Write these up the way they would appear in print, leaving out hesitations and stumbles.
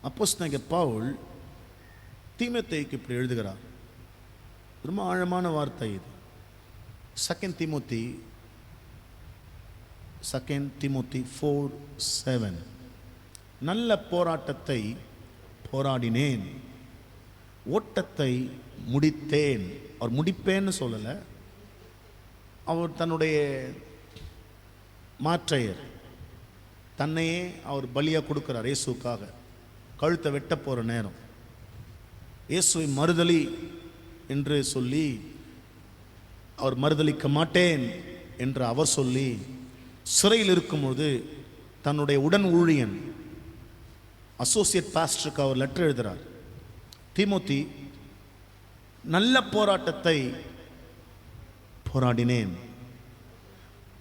அப்போஸ்தலனாகிய பவுல் தீமோத்தேயுக்கு இப்படி எழுதுகிறார். ரொம்ப ஆழமான வார்த்தை இது. 2 Timothy 4:7 நல்ல போராட்டத்தை போராடினேன், ஓட்டத்தை முடித்தேன். அவர் முடிப்பேன்னு சொல்லலை, அவர் தன்னுடைய மாற்றையர் தன்னையே அவர் பலியாக கொடுக்கிறார் இயேசுக்காக. கழுத்தை வெட்ட போகிற நேரம் இயேசுவை மறுதலி என்று சொல்லி அவர் மறுதலிக்க மாட்டேன் என்று அவர் சொல்லி சிறையில் இருக்கும்போது தன்னுடைய உடன் ஊழியன் அசோசியேட் பாஸ்டருக்கு அவர் லெட்டர் எழுதுகிறார். தீமோத்தி, நல்ல போராட்டத்தை போராடினேன்.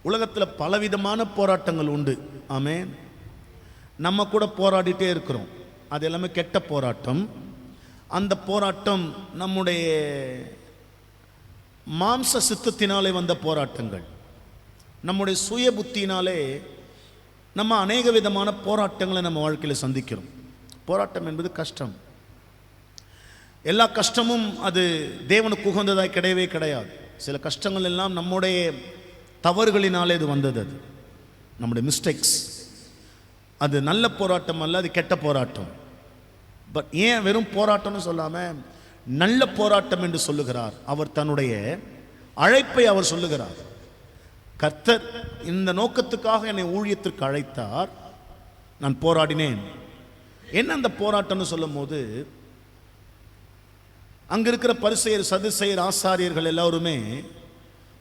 உலகத்தில் பலவிதமான போராட்டங்கள் உண்டு. ஆமென். நம்ம கூட போராடிட்டே இருக்கிறோம். அது எல்லாமே கெட்ட போராட்டம். அந்த போராட்டம் நம்முடைய மாம்ச சித்தத்தினாலே வந்த போராட்டங்கள். நம்முடைய சுய புத்தினாலே நம்ம அநேக விதமான போராட்டங்களை நம்ம வாழ்க்கையில் சந்திக்கிறோம். போராட்டம் என்பது கஷ்டம். எல்லா கஷ்டமும் அது தேவனுக்கு உகந்ததாய் கிடையவே கிடையாது. சில கஷ்டங்கள் எல்லாம் நம்முடைய தவறுகளினாலே இது வந்தது. அது நம்முடைய மிஸ்டேக்ஸ். அது நல்ல போராட்டம் அல்ல, அது கெட்ட போராட்டம். பட் ஏன் வெறும் போராட்டம்னு சொல்லாமல் நல்ல போராட்டம் என்று சொல்லுகிறார்? அவர் தன்னுடைய அழைப்பை அவர் சொல்லுகிறார். கர்த்தர் இந்த நோக்கத்துக்காக என்னை ஊழியத்திற்கு அழைத்தார், நான் போராடினேன். என்ன அந்த போராட்டம்னு சொல்லும் போது, அங்க இருக்கிற பரிசேயர், சதுசேயர், ஆசாரியர்கள் எல்லாருமே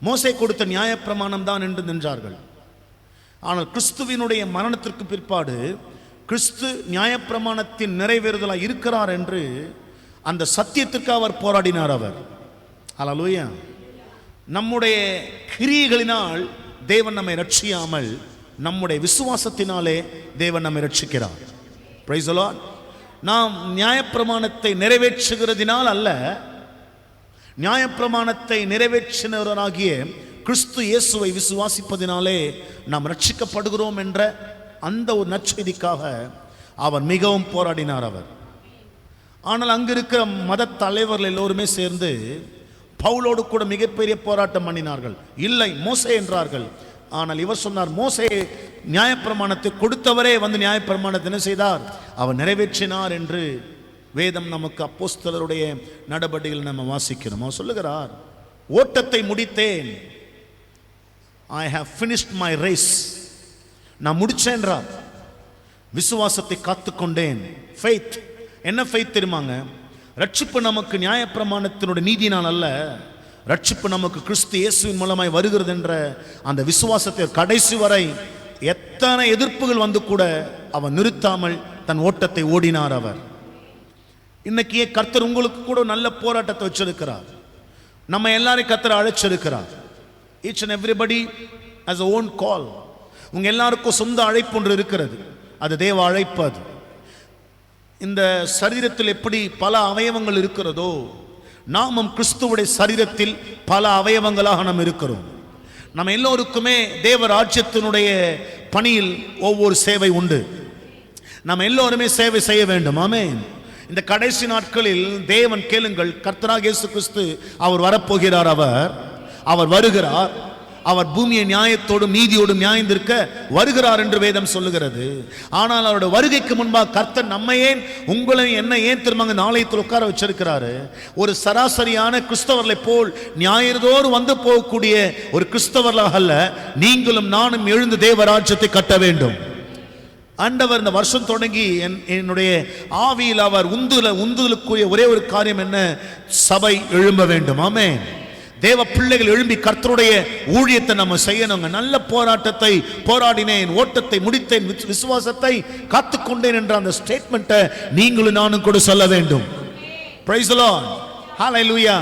மோசே கொடுத்த நியாயப்பிரமாணம் தான் என்று நின்றார்கள். ஆனால் கிறிஸ்துவினுடைய மரணத்திற்கு பிற்பாடு கிறிஸ்து நியாயப்பிரமாணத்தின் நிறைவேறுதலாக இருக்கிறார் என்று அந்த சத்தியத்திற்கு அவர் போராடினார். அவர் அல்லேலூயா. நம்முடைய கிரியைகளினால் தேவன் நம்மை ரட்சியாமல் நம்முடைய விசுவாசத்தினாலே தேவன் நம்மை ரட்சிக்கிறார். Price the Lord. நாம் நியாயப்பிரமாணத்தை நிறைவேற்றுகிறதினால் அல்ல, நியாயப்பிரமாணத்தை நிறைவேற்றினவராகிய கிறிஸ்து இயேசுவை விசுவாசிப்பதினாலே நாம் ரட்சிக்கப்படுகிறோம் என்ற அந்த ஒரு நற்செய்திக்காக அவர் மிகவும் போராடினார். அவர் ஆனால் அங்கு இருக்கிற மத தலைவர்கள் எல்லோருமே சேர்ந்து பவுலோடு கூட மிகப்பெரிய போராட்டம் பண்ணினார்கள். இல்லை, மோசே என்றார்கள். ஆனால் இவர் சொன்னார், மோசே நியாயப்பிரமாணத்தை கொடுத்தவரே வந்து நியாயப்பிரமாணத்தை என்ன செய்தார்? அவர் நிறைவேற்றினார் என்று வேதம் நமக்கு அப்போஸ்தலருடைய நடபடிகள் நம்ம வாசிக்கிறோம். அவர் சொல்லுகிறார், ஓட்டத்தை முடித்தேன், I have finished my race. நான் முடிச்சேன்றார். விசுவாசத்தை காத்துக்கொண்டேன். ஃபெய்த். என்ன ஃபெய்த் தெரியுமாங்க? ரட்சிப்பு நமக்கு நியாயப்பிரமாணத்தினுடைய நீதினால் அல்ல, ரட்சிப்பு நமக்கு கிறிஸ்து இயேசுவின் மூலமாய் வருகிறது என்ற அந்த விசுவாசத்தை கடைசி வரை எத்தனை எதிர்ப்புகள் வந்து கூட அவர் நிறுத்தாமல் தன் ஓட்டத்தை ஓடினார். அவர் இன்னைக்கு கர்த்தர் உங்களுக்கு கூட நல்ல போராட்டத்தை வச்சிருக்கிறார். நம்ம எல்லாரையும் கர்த்தர் அழைச்சிருக்கிறார். Each and everybody has a own call. உங்க எல்லாருக்கும் சொந்த அழைப்பு ஒன்று இருக்கிறது. அது தேவ அழைப்பு. அது இந்த சரீரத்தில் எப்படி பல அவயவங்கள் இருக்கிறதோ, நாமும் கிறிஸ்துவுடைய சரீரத்தில் பல அவயவங்களாக நாம் இருக்கிறோம். நம்ம எல்லோருக்குமே தேவ ராஜ்யத்தினுடைய பணியில் ஒவ்வொரு சேவை உண்டு. நம்ம எல்லோருமே சேவை செய்ய வேண்டும். ஆமென். இந்த கடைசி நாட்களில் தேவன் கேளுங்கள், கர்த்தராகிய இயேசு கிறிஸ்து அவர் வரப்போகிறார். அவர் வருகிறார். அவர் பூமியை நியாயத்தோடும் நீதியோடும் நியாயந்திருக்க வருகிறார் என்று வேதம் சொல்லுகிறது. ஆனால் அவருடைய வருகைக்கு முன்பாக கர்த்தர் நம்ம ஏன், உங்களை என்ன ஏன் திரும்ப நாளையத்தில் உட்கார வச்சிருக்கிறாரு? ஒரு சராசரியான கிறிஸ்தவர்களை போல் ஞாயிறுதோறு வந்து போகக்கூடிய ஒரு கிறிஸ்தவர்களாக அல்ல, நீங்களும் நானும் எழுந்து தேவராஜ்யத்தை கட்ட வேண்டும். ஆண்டவர் இந்த வருஷம் தொடங்கி என்னுடைய ஆவியில் அவர் உந்துதலுக்குரிய ஒரே ஒரு காரியம் என்ன? சபை எழும்ப வேண்டும். ஆமென். தேவ பிள்ளைகள் எழும்பி கர்த்தருடைய ஊழியத்தை நம்ம செய்யணுங்க. நல்ல போராட்டத்தை போராடினேன், ஓட்டத்தை முடித்தேன், விசுவாசத்தை காத்துக்கொண்டேன் என்ற அந்த ஸ்டேட்மெண்ட்டை நீங்களும் நானும் கூட சொல்ல வேண்டும். Praise the lord. ஹalleluya.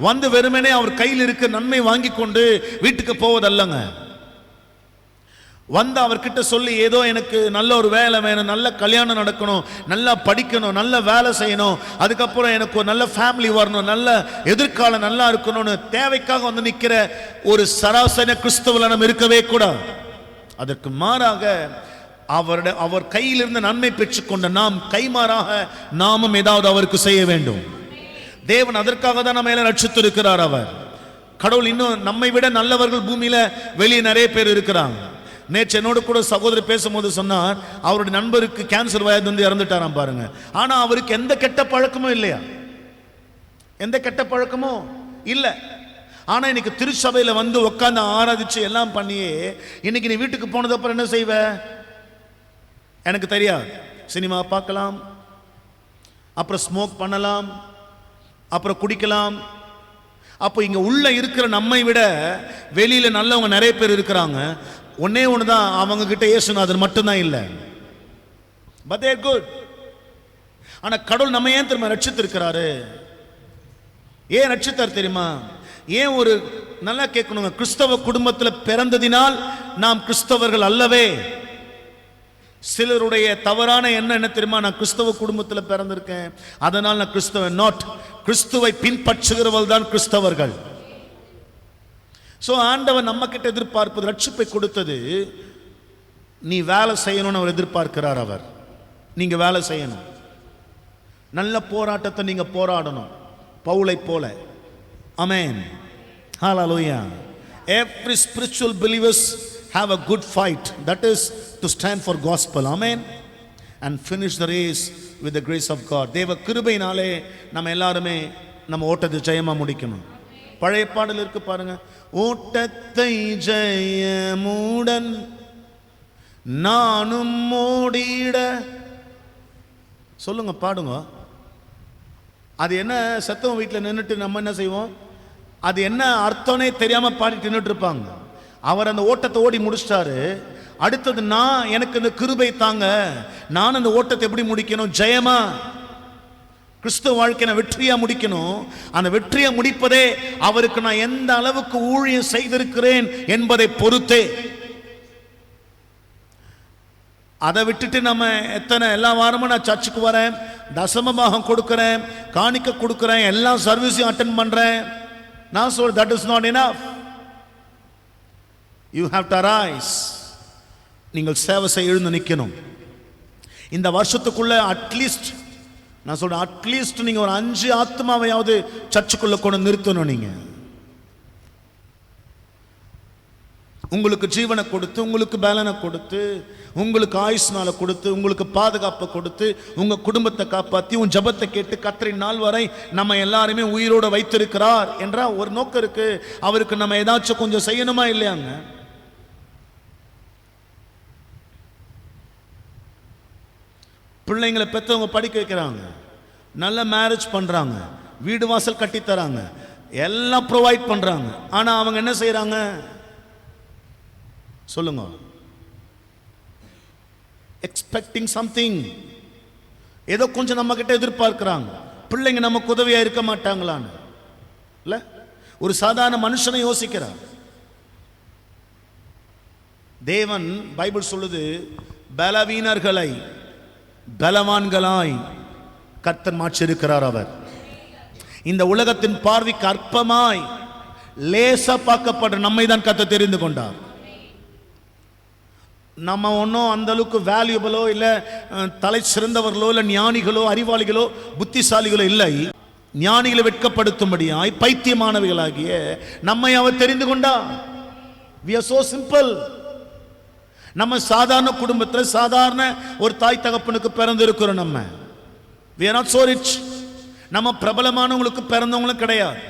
வந்து வெறுமனே அவர் கையில் இருக்க நன்மை வாங்கி கொண்டு வீட்டுக்கு போவதல்லங்க. வந்து அவர்கிட்ட சொல்லி, ஏதோ எனக்கு நல்ல ஒரு வேலை வேணும், நல்ல கல்யாணம் நடக்கணும், நல்லா படிக்கணும், நல்ல வேலை செய்யணும், அதுக்கப்புறம் எனக்கு ஒரு நல்ல ஃபேமிலி வரணும், நல்ல எதிர்காலம் நல்லா இருக்கணும்னு தேவைக்காக வந்து நிற்கிற ஒரு சராசரி கிறிஸ்தவ நம்ம இருக்கவே கூடாது. அதற்கு மாறாக அவர் கையிலிருந்து நன்மை பெற்றுக்கொண்ட நாம் கைமாறாக நாமும் ஏதாவது அவருக்கு செய்ய வேண்டும். தேவன் அதற்காக தான் நம்ம மேல ரட்சித்திருக்கிறார். அவர் கடவுள் இன்னும் நம்மை விட நல்லவர்கள் பூமியில வெளியே நிறைய பேர் இருக்கிறாங்க. நேற்று என்னோடு கூட சகோதரி பேசும்போது சொன்னார், அவருடைய நண்பருக்கு கேன்சர் வயது வந்து இறந்துட்டாராம் பாருங்க. ஆனா அவருக்கு எந்த கெட்ட பழக்கமும் இல்லையா, எந்த கெட்ட பழக்கமும் இல்லை. ஆனா இன்னைக்கு திருச்சபையில வந்து உட்காந்து ஆராதிச்சு எல்லாம் பண்ணியே இன்னைக்கு நீ வீட்டுக்கு போனது அப்புறம் என்ன செய்வ எனக்கு தெரியாது. சினிமா பார்க்கலாம், அப்புறம் ஸ்மோக் பண்ணலாம், அப்புறம் குடிக்கலாம். அப்போ இங்க உள்ள இருக்கிற நம்மை விட வெளியில நல்லவங்க நிறைய பேர் இருக்கிறாங்க. ஒன்னே ஒண்ணுதான், அவங்க கிட்ட இயேசுநாதர் மட்டும்தான் இல்லை. But they are good. ஆனா கடவுள் நம்ம ஏன் திரும்ப ரட்சித்திருக்கிறாரு? ஏன் ரட்சித்தார் தெரியுமா? ஏன் ஒரு நல்லா கேட்கணுங்க, கிறிஸ்தவ குடும்பத்தில் பிறந்ததினால் நாம் கிறிஸ்தவர்கள் அல்லவே. சிலருடைய தவறான எண்ணம் என்ன தெரியுமா? நான் கிறிஸ்தவ குடும்பத்தில் பிறந்திருக்கேன், அதனால் நான் கிறிஸ்தவன். நாட். கிறிஸ்துவை பின்பற்றுகிறவர்கள் தான் கிறிஸ்தவர்கள். ஸோ ஆண்டவர் நம்ம கிட்ட எதிர்பார்ப்பது, ரட்சிப்பை கொடுத்தது நீ வேலை செய்யணும்னு அவர் எதிர்பார்க்கிறார். அவர் நீங்க வேலை செய்யணும், நல்ல போராட்டத்தை நீங்க போராடணும் பவுலை போல. ஆமென். ஹalleluya. Every spiritual believers have a good fight, that is to stand for gospel. Amen. And finish the race with the grace of God. தேவ கிருபையினாலே நம்ம எல்லாருமே நம்ம ஓட்டத்தை ஜெயமா முடிக்கணும். பழைய பாடல் இருக்கு பாருங்க, ஓட்டத்தை ஜெயமுடன் நானும் ஓடிட. சொல்லுங்க, பாடுங்க. அது என்ன சத்தம்? வீட்டில் நின்றுட்டு நம்ம என்ன செய்வோம், அது என்ன அர்த்தம்னே தெரியாம பாடிட்டு நின்றுட்டு இருப்பாங்க. அவர் அந்த ஓட்டத்தை ஓடி முடிச்சிட்டாரு. அடுத்தது நான், எனக்கு இந்த கிருபை தாங்க, நான் அந்த ஓட்டத்தை எப்படி முடிக்கணும்? ஜெயமா, கிறிஸ்துவ வாழ்க்கை நான் வெற்றியா முடிக்கணும். அந்த வெற்றியை முடிப்பதே அவருக்கு நான் எந்த அளவுக்கு ஊழியம் செய்திருக்கிறேன் என்பதை பொறுத்தே. அதை விட்டுட்டு நம்ம எத்தனை எல்லா வாரமும் நான் சர்ச்சுக்கு வரேன், தசமபாகம் கொடுக்கிறேன், காணிக்க கொடுக்கிறேன், எல்லா சர்வீஸையும் அட்டென்ட் பண்றேன், நான் சொல்றேன் that is not enough. You have to arise. நீங்கள் சேவை செய்ய எழுந்து நிற்கணும். இந்த வருஷத்துக்குள்ள அட்லீஸ்ட், நான் சொல்றேன் அட்லீஸ்ட் நீங்க ஒரு 5 ஆத்மாவையாவது சர்ச்சுக்குள்ள கொண்டு நிறுத்தணும். நீங்க உங்களுக்கு ஜீவனை கொடுத்து, உங்களுக்கு பலனை கொடுத்து, உங்களுக்கு ஆயுஷ்னால கொடுத்து, உங்களுக்கு பாதுகாப்பை கொடுத்து, உங்க குடும்பத்தை காப்பாற்றி, உன் ஜபத்தை கேட்டு கர்த்தரின் நாள் வரை நம்ம எல்லாருமே உயிரோட வைத்திருக்கிறார் என்ற ஒரு நோக்கம் இருக்கு. அவருக்கு நம்ம ஏதாச்சும் கொஞ்சம் செய்யணுமா இல்லையாங்க? பிள்ளைங்களை பெற்றவங்க படிக்க வைக்கிறாங்க, நல்ல மேரேஜ் பண்றாங்க, வீடு வாசல் கட்டி தராங்க, எல்லாம் ப்ரொவைட் பண்றாங்க. ஆனா அவங்க என்ன செய்யறாங்க சொல்லுங்க? எக்ஸ்பெக்டிங் சம்திங், ஏதோ கொஞ்சம் நம்ம கிட்ட எதிர்பார்க்கிறாங்க. பிள்ளைங்க நமக்கு உதவியா இருக்க மாட்டாங்களான்னு இல்ல, ஒரு சாதாரண மனுஷனை யோசிக்கிறார். தேவன் பைபிள் சொல்லுது, பலவீனர்களை பலவான்களாய் கர்த்தர் மாற்றிருக்கிறார். அவர் இந்த உலகத்தின் பார்வைக்கு அற்பமாய் லேசா பார்க்கப்படுற நம்மை தான் கர்த்தர் தெரிந்து கொண்டார். நம்ம ஒன்றும் அந்த அளவுக்கு வேல்யூபிளோ இல்லை தலை சிறந்தவர்களோ இல்லை ஞானிகளோ அறிவாளிகளோ புத்திசாலிகளோ இல்லை. ஞானிகளை வெட்கப்படுத்தும்படியாய் பைத்தியமானவைகளாகிய நம்மை அவர் தெரிந்து கொண்டார். we are so simple. நம்ம சாதாரண குடும்பத்தில் சாதாரண ஒரு தாய் தகப்பனுக்கு பிறந்திருக்கிறோம். நம்ம we are not so rich. நம்ம பிரபலமானவங்களுக்கு பிறந்தவங்களும் கிடையாது.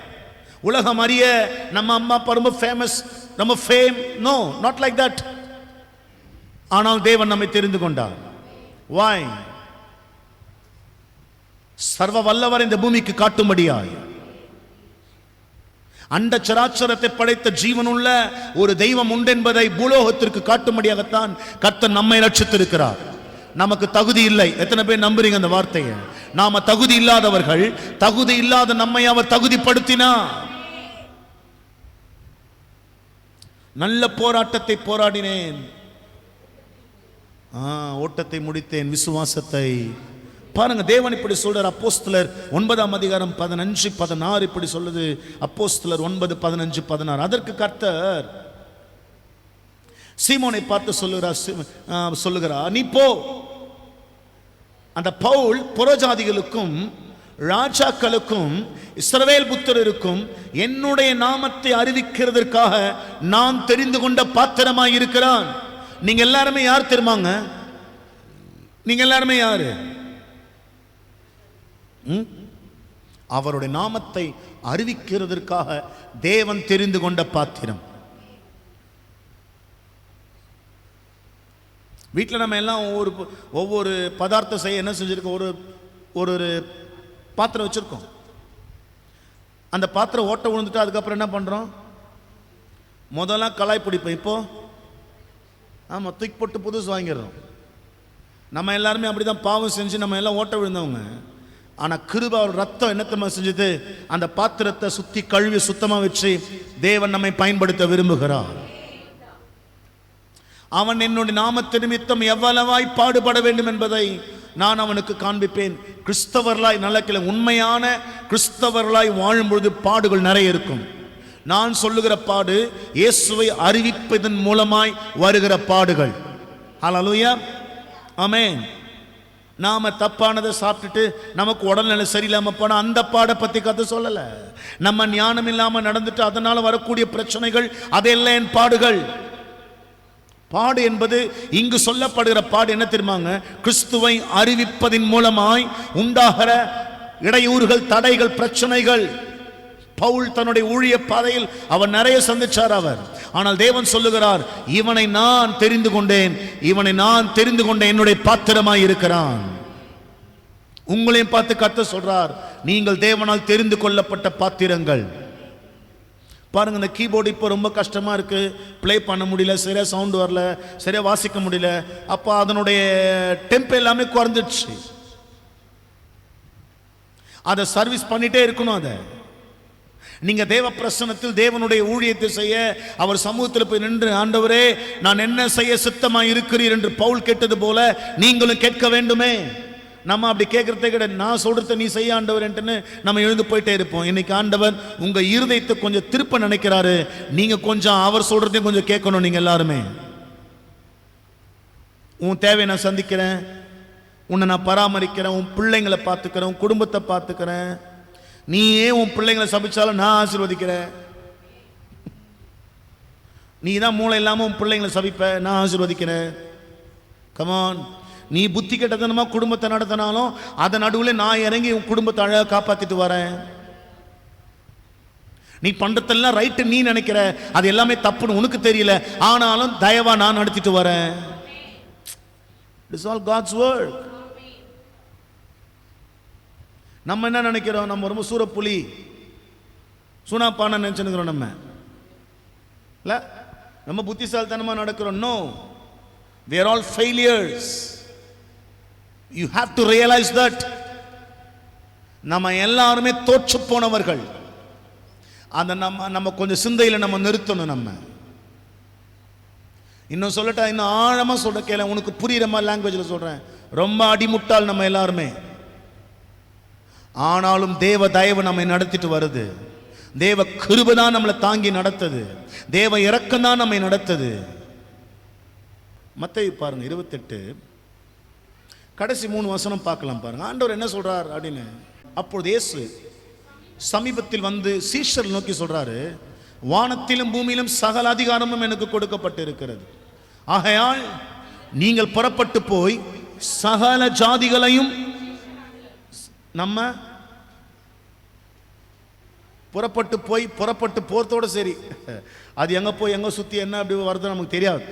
உலகம் அறிய நம்ம அம்மா அப்பா ரொம்ப ஃபேமஸ், நம்ம fame, no, not like that. ஆனால் தேவன் நம்மை தெரிந்து கொண்டார். why? சர்வ வல்லவர் இந்த பூமிக்கு காட்டும்படியாய், அண்ட சராச்சரத்தை படைத்த ஜீவனுள்ள ஒரு தெய்வம் உண்டு என்பதை பூலோகத்திற்கு காட்டும்படியாகத்தான் கர்த்தர் நம்மை ரட்சித்திருக்கிறார். நமக்கு தகுதி இல்லை. எத்தனை பேர் நம்புறீங்க அந்த வார்த்தையை? நாம தகுதி இல்லாதவர்கள். தகுதி இல்லாத நம்மை அவர் தகுதிப்படுத்தினார். நல்ல போராட்டத்தை போராடினேன், ஓட்டத்தை முடித்தேன், விசுவாசத்தை. பாருங்க, தேவன் இப்படி சொல்றார். அப்போஸ்தலர் 9ஆம் அதிகாரம் 15-16 இப்படி சொல்லுது. அப்போஸ்தலர் 9:15-16. அதற்கு கர்த்தர், சீமோனை பார்த்து சொல்லுகிறார், நீ போ. அந்த பவுல் புறஜாதிகளுக்கும் ராஜாக்களுக்கும் இஸ்ரவேல் புத்திரருக்கும் என்னுடைய நாமத்தை அறிவிக்கிறதற்காக நான் தெரிந்து கொண்ட பாத்திரமாய் இருக்கிறான். நீங்க எல்லாருமே யார் தெரியுமாங்க? நீங்க எல்லாருமே யாரு? அவருடைய நாமத்தை அறிவிக்கிறதற்காக தேவன் தெரிந்து கொண்ட பாத்திரம். வீட்டில் நம்ம எல்லாம் ஒவ்வொரு பதார்த்தம் செய்ய என்ன செஞ்சிருக்கோம்? ஒரு பாத்திரம் வச்சிருக்கோம். அந்த பாத்திரம் ஓட்ட விழுந்துட்டு அதுக்கப்புறம் என்ன பண்றோம்? முதல்ல கலாய் பிடிப்போம். இப்போ ஆமா, தூக்கி போட்டு புதுசு வாங்கிடுறோம். நம்ம எல்லாருமே அப்படிதான் பாவம் செஞ்சு நம்ம எல்லாம் ஓட்ட விழுந்தவங்க. ஆனா கிருபை ரத்தம் என்னத்தமா செஞ்சது? அந்த பாத்திரத்தை சுத்தி கழுவி சுத்தமா வச்சு தேவன் நம்மை பயன்படுத்த விரும்புகிறார். அவன் என்னுடைய நாமத்து நிமித்தம் எவ்வளவாய் பாடுபட வேண்டும் என்பதை நான் அவனுக்கு காண்பிப்பேன். கிறிஸ்தவர்களாய் நல்ல உண்மையான கிறிஸ்தவர்களாய் வாழும் பொழுது பாடுகள் நிறைய இருக்கும். நான் சொல்லுகிற பாடு இயேசுவை அறிவிப்பதன் மூலமாய் வருகிற பாடுகள். ஹல்லேலூயா, ஆமென். நாம தப்பானதை சாப்பிட்டுட்டு நமக்கு உடல்நிலை சரியில்லாம போனா அந்த பாடை பத்தி கதை சொல்லல. நம்ம ஞானம் இல்லாம நடந்துட்டு அதனால வரக்கூடிய பிரச்சனைகள் அதெல்லாம் என் பாடுகள். பாடு என்பது இங்கு சொல்லப்படுகிற பாடு என்ன தெரியுமாங்க? கிறிஸ்துவை அறிவிப்பதின் மூலமாய் உண்டாகிற இடையூறுகள், தடைகள், பிரச்சனைகள். பவுல் தன்னுடைய ஊழிய பாதையில் அவர் நிறைய சந்திச்சார் அவர். ஆனால் தேவன் சொல்லுகிறார், இவனை நான் தெரிந்து கொண்டேன், இவனை நான் தெரிந்து கொண்டேன், என்னுடைய பாத்திரமாய் இருக்கிறான். உங்களையும் பார்த்து கர்த்தர் சொல்றார், நீங்கள் தேவனால் தெரிந்து கொள்ளப்பட்ட பாத்திரங்கள். பாருங்க, இந்த கீபோர்டு இப்போ ரொம்ப கஷ்டமா இருக்கு, பிளே பண்ண முடியல, சரியா சவுண்ட் வரல, சரியா வாசிக்க முடியல. அப்போ அதனுடைய டெம்ப் எல்லாமே குறைஞ்சிடுச்சு. அதை சர்வீஸ் பண்ணிட்டே இருக்கணும். அதை நீங்க தேவ பிரசன்னத்தில் தேவனுடைய ஊழியத்தை செய்ய அவர் சமூகத்தில் போய் நின்று, ஆண்டவரே நான் என்ன செய்ய சித்தமாக இருக்கிறீர் என்று பவுல் கேட்டது போல நீங்களும் கேட்க வேண்டுமே. நம்ம அப்படி கேட்கறதே கிடையாது. நான் சொல்றத நீ செய்ய ஆண்டவர்ன்னு நம்ம எழுந்து போயிட்டே இருப்போம். இன்னைக்கு ஆண்டவர் உங்க இருதயத்தை கொஞ்சம் திருப்ப நினைக்கிறாரு. நீங்க கொஞ்சம் அவர் சொல்றதையும் கொஞ்சம் கேட்கணும். நீங்க எல்லாருமே, உன் தேவையை நான் சந்திக்கிறேன், உன்னை நான் பராமரிக்கிறேன், உன் பிள்ளைங்களை பார்த்துக்கிறேன், உன் குடும்பத்தை பார்த்துக்கிறேன். நீ ஏன் உன் பிள்ளைங்களை சபிச்சாலும் நான் ஆசீர்வதிக்கிறேன். நீ தான் மூளை இல்லாம உன் பிள்ளைங்களை சபிப்ப, நான் ஆசீர்வதிக்கிறேன். கமான், நீ புத்தி கெட்டதனமா குடும்பத்தை நடத்தினாலும் அதை நடுவில் நான் இறங்கி உன் குடும்பத்தை அழகாக காப்பாத்திட்டு வரேன். நீ பண்றதெல்லாம் ரைட்டு நீ நினைக்கிற, அது எல்லாமே தப்புன்னு உனக்கு தெரியல, ஆனாலும் தயவா நான் நடத்திட்டு வரேன். It's all God's work. நம்ம என்ன நினைக்கிறோம்? நம்ம ரொம்ப சூரப்புலி சூனாப்பான நினைச்சுக்கிறோம். நம்ம இல்ல, நம்ம புத்திசாலித்தனமா நடக்கிறோம். No, we are all failures. You have to realize that. நம்ம எல்லாருமே தோற்று போனவர்கள். அந்த நம்ம கொஞ்சம் சிந்தையில நம்ம நிறுத்தணும். நம்ம இன்னும் சொல்லட்டா, இன்னும் ஆழமா சொல்ற கேள, உனக்கு புரியுற மாதிரி லாங்குவேஜ்ல சொல்றேன். ரொம்ப அடிமுட்டால் நம்ம எல்லாருமே. ஆனாலும் தேவ தயவு நம்மை நடத்திட்டு வருது. தேவ கிருபை தான் நம்மளை தாங்கி நடத்துது. தேவ இரக்கம் தான் நம்மை நடத்துது. மத்தேயு பாருங்க 28 கடைசி 3 வசனம் பார்க்கலாம் பாருங்க. ஆண்டவர் என்ன சொல்றார் அப்படின்னு. அப்பொழுது இயேசு சமீபத்தில் வந்து சீஷர் நோக்கி சொல்றாரு, வானத்திலும் பூமியிலும் சகல அதிகாரமும் எனக்கு கொடுக்கப்பட்டு இருக்கிறது. ஆகையால் நீங்கள் புறப்பட்டு போய் சகல ஜாதிகளையும், நம்ம புறப்பட்டு போறதோட சரி, அது எங்க போய் எங்க சுத்தி என்ன அப்படி வருது நமக்கு தெரியாது.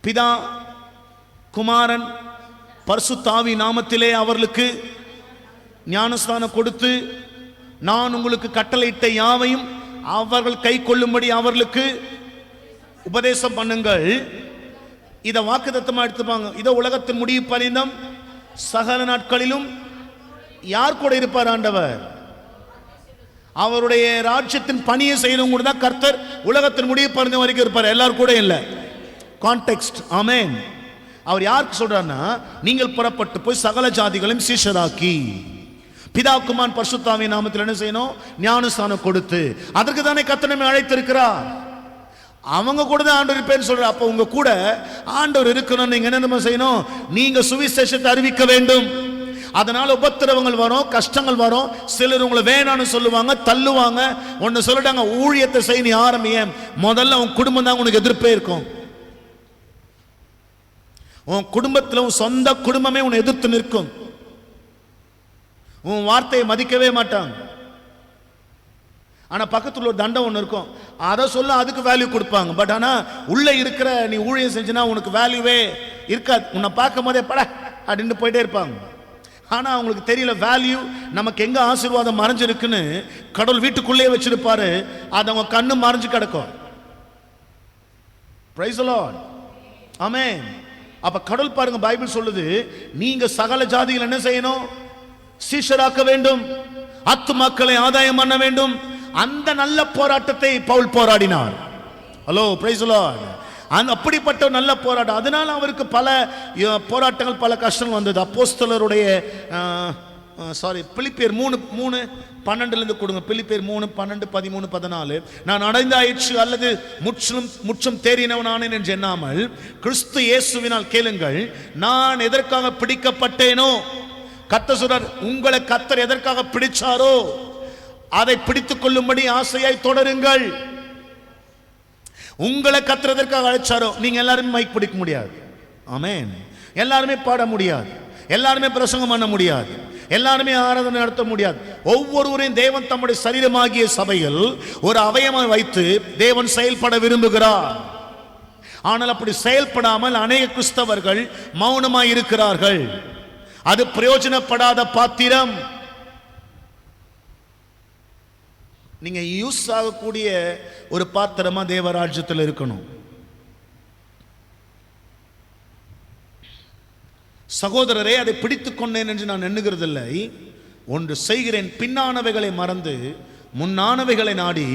பிதா குமாரன் பரிசுத்த ஆவி நாமத்திலே அவர்களுக்கு ஞானஸ்நானம் கொடுத்து, நான் உங்களுக்கு கட்டளையிட்ட யாவையும் அவர்கள் கை கொள்ளும்படி அவர்களுக்கு உபதேசம் பண்ணுங்கள். இதை வாக்குத்தத்தமா எடுத்துப்பாங்க. இதை உலகத்தின் முடிவு பரிந்தம் சகல நாட்களிலும் யார் கூட இருப்பார்? ஆண்டவர். அவருடைய ராஜ்யத்தின் பணியை செய்யணும் கூட தான் கர்த்தர் உலகத்தின் முடிவு பரிந்தம் வரைக்கும் இருப்பார். எல்லாரும் கூட இல்லை. கான்டெக்ஸ்ட். ஆமென். அவர் யாருக்கு சொல்றாருன்னா, நீங்கள் புறப்பட்டு போய் சகல ஜாதிகளையும் சீஷராக்கி, பிதா குமாரன் பரிசுத்த ஆவியின் நாமத்தில் என்ன செய்யணும்? ஞானஸ்நானம் கொடுத்து. அதற்கு தானே கர்த்தர் நம்மை அழைத்திருக்கிறார். அவங்க கூட தான் ஆண்டவர் இருப்பேன்னு சொல்ற. அப்ப உங்க கூட ஆண்டவர் இருக்கணும். நீங்க என்ன செய்யணும்? நீங்க சுவிசேஷத்தை அறிவிக்க வேண்டும். அதனால உபத்திரவங்கள் வரும், கஷ்டங்கள் வரும். சிலர் உங்களை வேணான்னு சொல்லுவாங்க, தள்ளுவாங்க. ஒன்னு சொல்லிட்டாங்க, ஊழியத்தை செய்ய நீ ஆரம்பிய முதல்ல உன் குடும்பம் தான் உனக்கு எதிர்ப்பே இருக்கும். உன் குடும்பத்தில் உன் சொந்த குடும்பமே உன்னை எதிர்த்து நிற்கும். உன் வார்த்தையை மதிக்கவே மாட்டாங்க. ஆனா பக்கத்துல ஒரு தண்டம் ஒன்று இருக்கும், அதை சொல்ல அதுக்கு வேல்யூ கொடுப்பாங்க. பட் ஆனா உள்ள இருக்கிற நீ ஊழியம் செஞ்சுனா உனக்கு வேல்யூவே இருக்காது. உன்னை பார்க்கும் போதே பட அப்படின்னு போயிட்டே இருப்பாங்க. ஆனா அவங்களுக்கு தெரியல வேல்யூ நமக்கு எங்க ஆசீர்வாதம் மறைஞ்சிருக்குன்னு. கடவுள் வீட்டுக்குள்ளே வச்சிருப்பாரு, அது அவங்க கண்ணு மறைஞ்சு கிடக்கும். பிரைஸ் தி லார்ட், ஆமென். அப்ப கடவுள் பாருங்க, பைபிள் சொல்லுது, நீங்க சகல ஜாதிகள் என்ன செய்யணும்? சீஷராக்க வேண்டும், ஆத்துமாக்களை ஆதாயம் பண்ண வேண்டும். அந்த நல்ல போராட்டத்தை பவுல் போராடினார். Hello, praise the Lord. அப்படிப்பட்ட நல்ல போராட்டம். அதனால அவருக்கு பல போராட்டங்கள், பல கஷ்டங்கள் வந்தது. அப்போஸ்தலருடைய பிலிப்பியர் 3:12 கொடுங்க. பிலிப்பியர் 3:12-13-14. நான் அடைந்தாயிற்று அல்லது முற்றும் தேறினவனானேன் என்று எண்ணாமல் கிறிஸ்து இயேசுவினால் கேளுங்கள், நான் எதற்காக பிடிக்கப்பட்டேனோ. கர்த்தர் சொல்றார், உங்களை கர்த்தர் எதற்காக பிடிச்சாரோ அதை பிடித்துக் கொள்ளும்படி ஆசையாய் தொடருங்கள். உங்களை கர்த்தர் எதற்காக அழைச்சாரோ. நீங்க எல்லாருமே மைக் பிடிக்க முடியாது, ஆமென். எல்லாருமே பாட முடியாது, எல்லாருமே பிரசங்கம் பண்ண முடியாது, எல்லாருமே ஆராதனை நடத்த முடியாது. ஒவ்வொருவரையும் தேவன் தம்முடைய சரீரமாகிய சபையில் ஒரு அவயமாய் வைத்து தேவன் செயல்பட விரும்புகிறார். ஆனால் அப்படி செயல்படாமல் அநேக கிறிஸ்தவர்கள் மௌனமாய் இருக்கிறார்கள். அது பிரயோஜனப்படாத பாத்திரம். நீங்க யூஸ் ஆகக்கூடிய ஒரு பாத்திரமா தேவராஜ்யத்தில் இருக்கணும். சகோதரரே, அதை பிடித்துக் கொண்டேன் என்று நான் எண்ணுகிறதில்லை. ஒன்று செய்கிறேன், பின்னானவைகளை மறந்து முன்னானவைகளை நாடி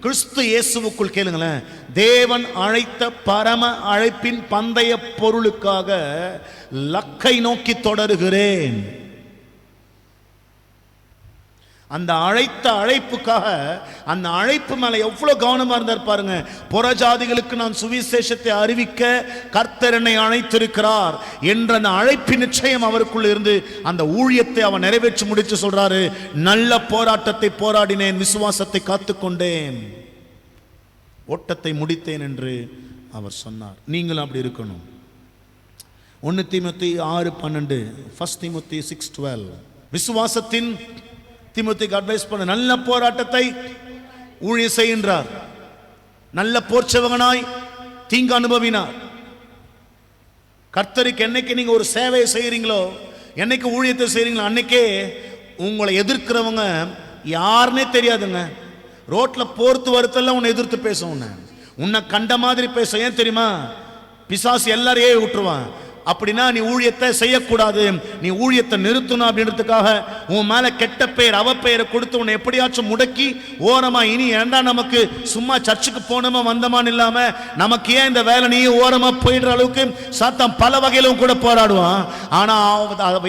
கிறிஸ்து இயேசுவுக்குள், கேளுங்களேன், தேவன் அழைத்த பரம அழைப்பின் பந்தய பொருளுக்காக லக்கை நோக்கி தொடருகிறேன். அந்த அழைத்த அழைப்புக்காக, அந்த அழைப்பு மேல எவ்வளவு கவனமா இருந்தார் பாருங்க. புறஜாதிகளுக்கு நான் சுவிசேஷத்தை அறிவிக்க கர்த்தர் என்னை அழைத்திருக்கிறார் என்ற அந்த அழைப்பின் நிச்சயம் அவருக்குள்ள இருந்து அந்த ஊழியத்தை அவன் நிறைவேற்றி முடிச்சு சொல்றாரு, நல்ல போராட்டத்தை போராடினேன், விசுவாசத்தை காத்துக்கொண்டேன், ஓட்டத்தை முடித்தேன் என்று அவர் சொன்னார். நீங்களும் அப்படி இருக்கணும். 1 தீமோத்தேயு 6:12, 1 தீமோத்தேயு 6:12. விசுவாசத்தின் தீமோத்தேயுக்கு அட்வைஸ் பண்ண, நல்ல போராட்டத்தை ஊழியம் செய்கின்றார். நல்ல போர்ச்சவகனாய் தீங்கு அனுபவினார். கர்த்தருக்கு என்னைக்கு நீங்க ஒரு சேவையை செய்யறீங்களோ, என்னைக்கு ஊழியத்தை செய்யறீங்களோ, அன்னைக்கே உங்களை எதிர்க்கிறவங்க யாருன்னே தெரியாதுங்க. ரோட்ல போர்த்து வருத்தெல்லாம் உன்னை எதிர்த்து பேசும், உன்னை கண்ட மாதிரி பேச. ஏன் தெரியுமா? பிசாசு எல்லாரையே விட்டுருவான். அப்படின்னா நீ ஊழியத்தை செய்யக்கூடாது, நீ ஊழியத்தை நிறுத்தணும் அப்படின்றதுக்காக உன் மேல கெட்ட பெயர், அவப்பெயரை கொடுத்து உன்னை எப்படியாச்சும் முடக்கி ஓரமா, இனி ஏண்டா நமக்கு சும்மா சர்ச்சுக்கு போனோமா வந்தமான்னு இல்லாம நமக்கு ஏன் இந்த வேலை, நீ ஓரமா போயிடுற அளவுக்கு சாத்தான் பல வகையிலும் கூட போராடுவான். ஆனா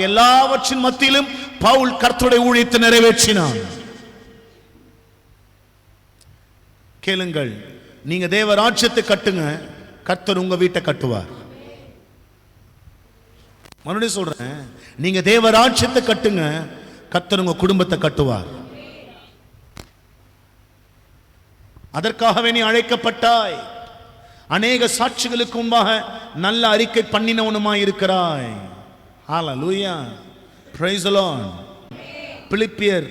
எல்லாவற்றின் மத்தியிலும் பவுல் கர்த்தருடைய ஊழியத்தை நிறைவேற்றினான். கேளுங்கள், நீங்க தேவ ராஜ்யத்தை கட்டுங்க, கர்த்தர் உங்க வீட்டை கட்டுவார். மறுபடியும் சொல்றேன், நீங்க தேவ ராஜ்யத்தை கட்டுங்க, கர்த்தர் உங்க குடும்பத்தை கட்டுவார். அதற்காகவே நீ அழைக்கப்பட்டாய். அநேக சாட்சிகளுக்கு முன்பாக நல்ல அறிக்கை பண்ணினவனுமாய் இருக்கிறாய். ஹல்லேலூயா, பிரைஸ் தி லார்ட். பிலிப்பியர்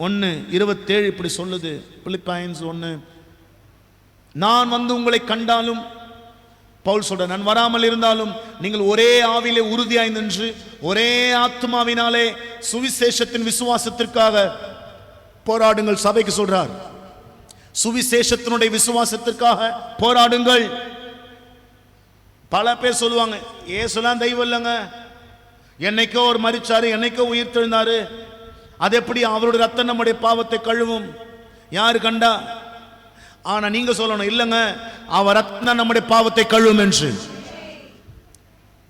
1:27 இப்படி சொல்லுது. பிலிப்பியன்ஸ் 1, நான் வந்து உங்களை கண்டாலும், பவுல் சொல்ற, நான் வராமல் இருந்தாலும் நீங்கள் ஒரே ஆவிலே உறுதியாய் நின்று ஒரே ஆத்மாவினாலே சுவிசேஷத்தின் விசுவாசத்திற்காக போராடுங்கள். சபைக்கு சொல்றார், சுவிசேஷத்தினுடைய விசுவாசத்திற்காக போராடுங்கள். பல பேர் சொல்லுவாங்க, இயேசுலாம் தெய்வம் இல்லைங்க, என்னைக்கோ ஒரு மரிச்சாரு, என்னைக்கோ உயிர் தெழுந்தாரு, அது எப்படி அவருடைய ரத்தம் நம்முடைய பாவத்தை கழுவும்? யாரு கண்டா? ஆனா நீங்க சொல்லணும், இல்லைங்க, அவர் ரத்தம் நம்முடைய பாவத்தை கழுவும் என்று.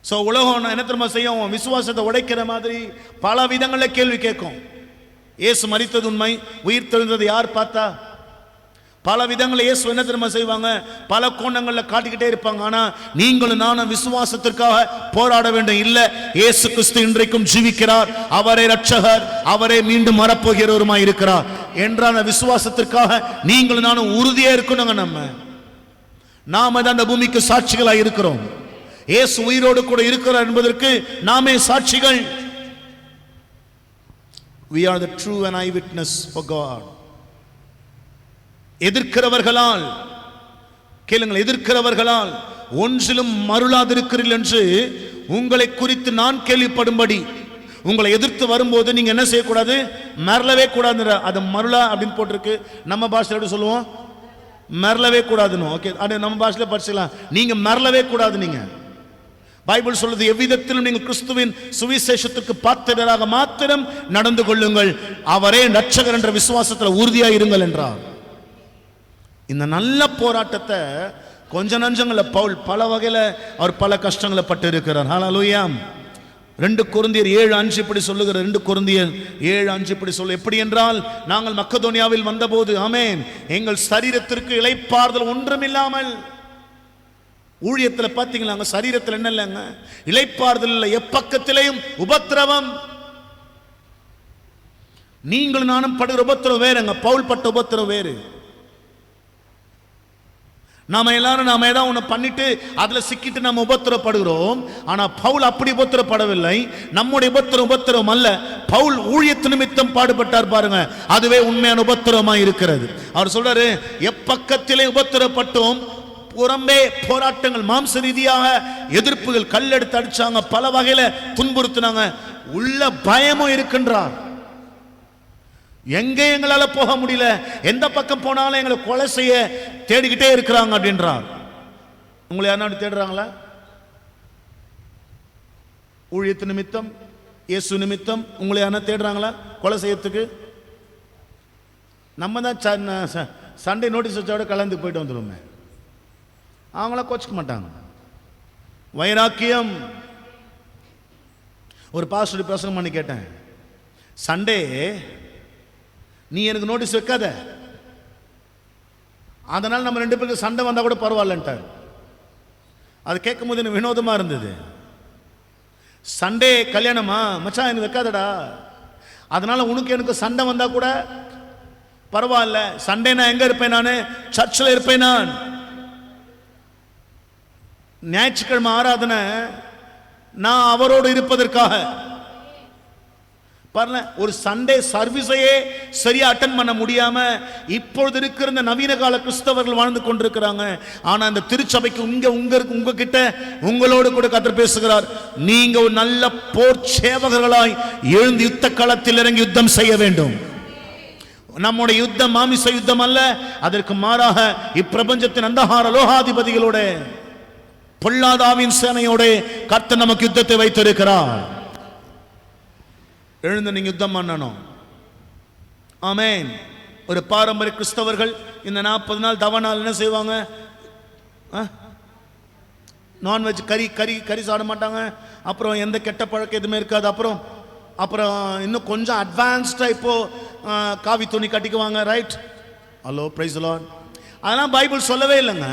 சோ உலகம் என்ன தெரியுமா செய்யும்? விசுவாசத்தை உடைக்கிற மாதிரி பல விதங்களில் கேள்வி கேட்கும். இயேசு மரித்தது உண்மை, உயிர் தெழுந்தது யார் பார்த்தா? பல விதங்களை இயேசு என்ன தெரியுமா செய்வாங்க? பல கோணங்களில் காட்டிக்கிட்டே இருப்பாங்க. ஆனா நீங்களும் நானும் விசுவாசத்திற்காக போராட வேண்டும். இல்ல, இயேசு கிறிஸ்து இன்றைக்கும் ஜீவிக்கிறார், அவரே ரட்சகர், அவரே மீண்டும் வரப்போகிறவருமாய் இருக்கிறார் என்ற விசுவாசத்திற்காக நீங்களும் நானும் உறுதியா இருக்கணுங்க. நாம தான் அந்த பூமிக்கு சாட்சிகளாக இருக்கிறோம். இயேசு உயிரோடு கூட இருக்கிறார் என்பதற்கு நாமே சாட்சிகள். We are the true and eyewitness for God. எதிர்க்கிறவர்களால் கேளுங்கள், எதிர்க்கிறவர்களால் ஒன்றிலும் மருளாதிருக்கிறீர்கள் என்று உங்களை குறித்து நான் கேள்விப்படும்படி. உங்களை எதிர்த்து வரும்போது நீங்க என்ன செய்யக்கூடாது? மரளவே கூடாது. அது மருளா அப்படின்னு போட்டிருக்கு. நம்ம பாஷையில எப்படி சொல்லுவோம்? மரளவே கூடாதுன்னு. ஓகே, அது நம்ம பாஷையில படிச்சுக்கலாம். நீங்க மரளவே கூடாது. நீங்க பைபிள் சொல்லுது, எவ்விதத்திலும் நீங்கள் கிறிஸ்துவின் சுவிசேஷத்துக்கு பாத்திரராக மாத்திரம் நடந்து கொள்ளுங்கள், அவரே ரட்சகர் என்ற விசுவாசத்தில் உறுதியாக இருங்கள் என்றார். இந்த நல்ல போராட்டத்தை கொஞ்ச நஞ்சங்கள பவுல் பல வகையில் அவர் பல கஷ்டங்களை பட்டு இருக்கிறார். ஹல்லேலூயா. 2 கொரிந்தியர் 7:5 இப்படி சொல்லுகிறார். 2 கொரிந்தியர் 7:5 இப்படி சொல்லு. எப்படி என்றால், நாங்கள் மக்கதோனியாவில் வந்தபோது ஆமென், எங்கள் சரீரத்திற்கு இளைப்பாறுதல் ஒன்றுமில்லாமல். ஊழியத்தில் பார்த்தீங்களா, அங்க சரீரத்தில் என்ன இல்லைங்க? இளைப்பாறுதல் இல்லை, எப்பக்கத்திலேயும் உபத்திரவம். நீங்களும் நானும் படுகிற உபத்திரம் வேறுங்க, பவுல் பட்ட உபத்திரம் வேறு. நாம எல்லாரும் நாம ஏதாவது ஒன்று பண்ணிட்டு அதுல சிக்கிட்டு நம்ம உபத்திரப்படுகிறோம். ஆனா பவுல் அப்படி உபத்திரப்படவில்லை. நம்முடைய உபத்திரம் அல்ல, பவுல் ஊழியத்து நிமித்தம் பாடுபட்டார் பாருங்க, அதுவே உண்மையான உபத்திரமாய் இருக்கிறது. அவர் சொல்றாரு, எப்பக்கத்திலே உபத்திரப்பட்டோம், புறம்பே போராட்டங்கள், மாம்ச ரீதியாக எதிர்ப்புகள், கல்லெடுத்து அடிச்சாங்க, பல வகையில துன்புறுத்தினாங்க, உள்ள பயமும் இருக்கின்றார். எங்கே எங்களால போக முடியல, எந்த பக்கம் போனாலும் எங்களை கொலை செய்ய தேடிக்கிட்டே இருக்கிறாங்க அப்படின்றார். உங்களை யாரும் தேடுறாங்களா? ஊழியத்து நிமித்தம், இயேசு நிமித்தம் உங்களை யாரா தேடுறாங்களா கொலை செய்யறதுக்கு? நம்ம தான் சண்டே நோட்டீஸ் வச்சோட கலந்து போயிட்டு வந்துடுவோமே, அவங்கள கோச்சிக்க மாட்டாங்க. வைராக்கியம். ஒரு பாஸ்டர் பிரசங்கம் பண்ணி கேட்டேன், சண்டே நீ எனக்கு நோட்டீஸ் வைக்காத, அதனால நம்ம 2 பேருக்கு சண்டை வந்தா கூட பரவாயில்லன்ட்டார். அது கேட்கும் போது எனக்கு வினோதமா இருந்தது. சண்டே கல்யாணமா மச்சான் எனக்கு வைக்காதடா, அதனால உனக்கு எனக்கு சண்டை வந்தா கூட பரவாயில்ல. சண்டே நான் எங்க இருப்பேன்? நான் சர்ச்சில் இருப்பேன். நான் ஞாயிற்றுக்கிழமை ஆராதனை நான் அவரோடு இருப்பதற்காக பாருங்க, ஒரு சண்டே சர்வீஸையே சரியா அட்டன் பண்ண முடியாம இப்பொழுது இருக்கிற இந்த நவீன கால கிறிஸ்தவர்கள் வாழ்ந்து கொண்டிருக்கிறாங்க. ஆனா இந்த திருச்சபைக்கு உங்ககிட்ட உங்களோடு கூட கர்த்தர் பேசுகிறார், நீங்க ஒரு நல்ல போர் சேவகர்களாய் எழுந்து யுத்த களத்தில் இறங்கி யுத்தம் செய்ய வேண்டும். நம்முடைய யுத்தம் மாமிச யுத்தம் அல்ல, அதற்கு மாறாக இப்பிரபஞ்சத்தின் அந்தகார லோகாதிபதிகளோட, பொல்லாதாவின் சேனையோட கர்த்தர் நமக்கு யுத்தத்தை வைத்திருக்கிறார். எழுந்து நீங்க யுத்தம் பண்ணணும். ஆமென். ஒரு பாரம்பரிய கிறிஸ்தவர்கள் இந்த 40 நாள் தவ நாள் என்ன செய்வாங்க? நான்வெஜ் கறி சாப்பிட மாட்டாங்க. அப்புறம் எந்த கெட்ட பழக்கம் எதுவுமே இருக்காது. அப்புறம் இன்னும் கொஞ்சம் அட்வான்ஸ்டா இப்போ காவி துணி கட்டிக்குவாங்க. Right? Hello, praise the lord. அதெல்லாம் பைபிள் சொல்லவே இல்லைங்க.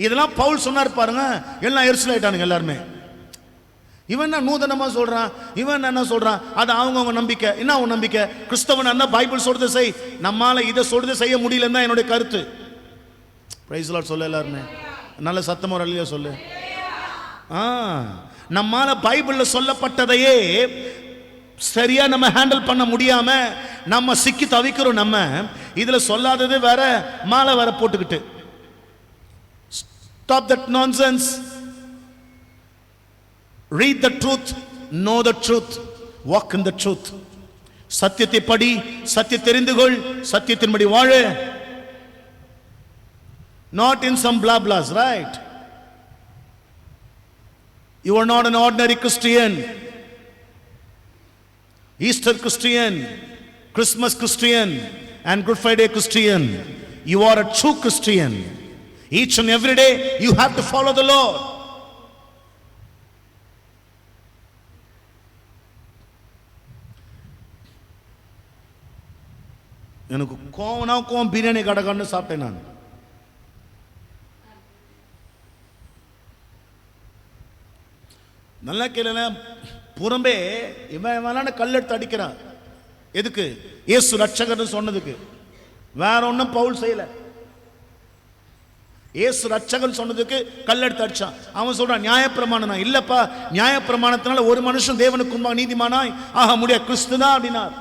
இதெல்லாம் பவுல் சொன்னார் பாருங்க, எல்லாம் எரிச்சல் ஆயிட்டானுங்க எல்லாருமே. இவன் நூதனமா சொல்றான், இவன் என்ன சொல்றான், அது அவங்கவுங்க நம்பிக்கை. என்ன உன் நம்பிக்கை? கிறிஸ்தவன் என்ன பைபிள் சொல்றது செய், நம்மால இதை சொல்றது செய்ய முடியலன்னு தான் என்னுடைய கருத்து. பிரைஸ் தி லார்ட் சொல்ல எல்லாருமே நல்ல சத்தமா ஒரு அல்லேலூயா சொல்லு. நம்மால பைபிள்ல சொல்லப்பட்டதையே சரியா நம்ம ஹேண்டில் பண்ண முடியாம நம்ம சிக்கி தவிக்கிறோம். நம்ம இதுல சொல்லாதது வேற, மாலை வேற போட்டுக்கிட்டு. Stop that nonsense. Read the truth, know the truth, walk in the truth. சத்தியத்தை படி, சத்தியத்தை தெரிந்து கொள், சத்தியத்தின்படி வாழு. Not in some blah blahs, right? You are not an ordinary Christian. Easter Christian, Christmas Christian and Good Friday Christian. You are a true Christian. Each and every day you have to follow the Lord. எனக்கு கோவம் பிரியாணி கடக்கான்னு சாப்பிட்டேன் நான். நல்லா கேளு, புறம்பே இவன் கல்லெடுத்து அடிக்கிறான். எதுக்கு? இயேசு ரட்சகர்னு சொன்னதுக்கு. வேற ஒன்றும் பவுல் செய்யல. இயேசு ரட்சகன் சொன்னதுக்கு கல்லெடுத்து அடிச்சான். அவன் சொல்றான் நியாயப்பிரமாணம் இல்லப்பா, நியாயப்பிரமாணத்தினால ஒரு மனுஷன் தேவனுக்கு முன்பாக நீதிமானாய் ஆக முடியாது, கிறிஸ்து தான் அப்படின்னார்.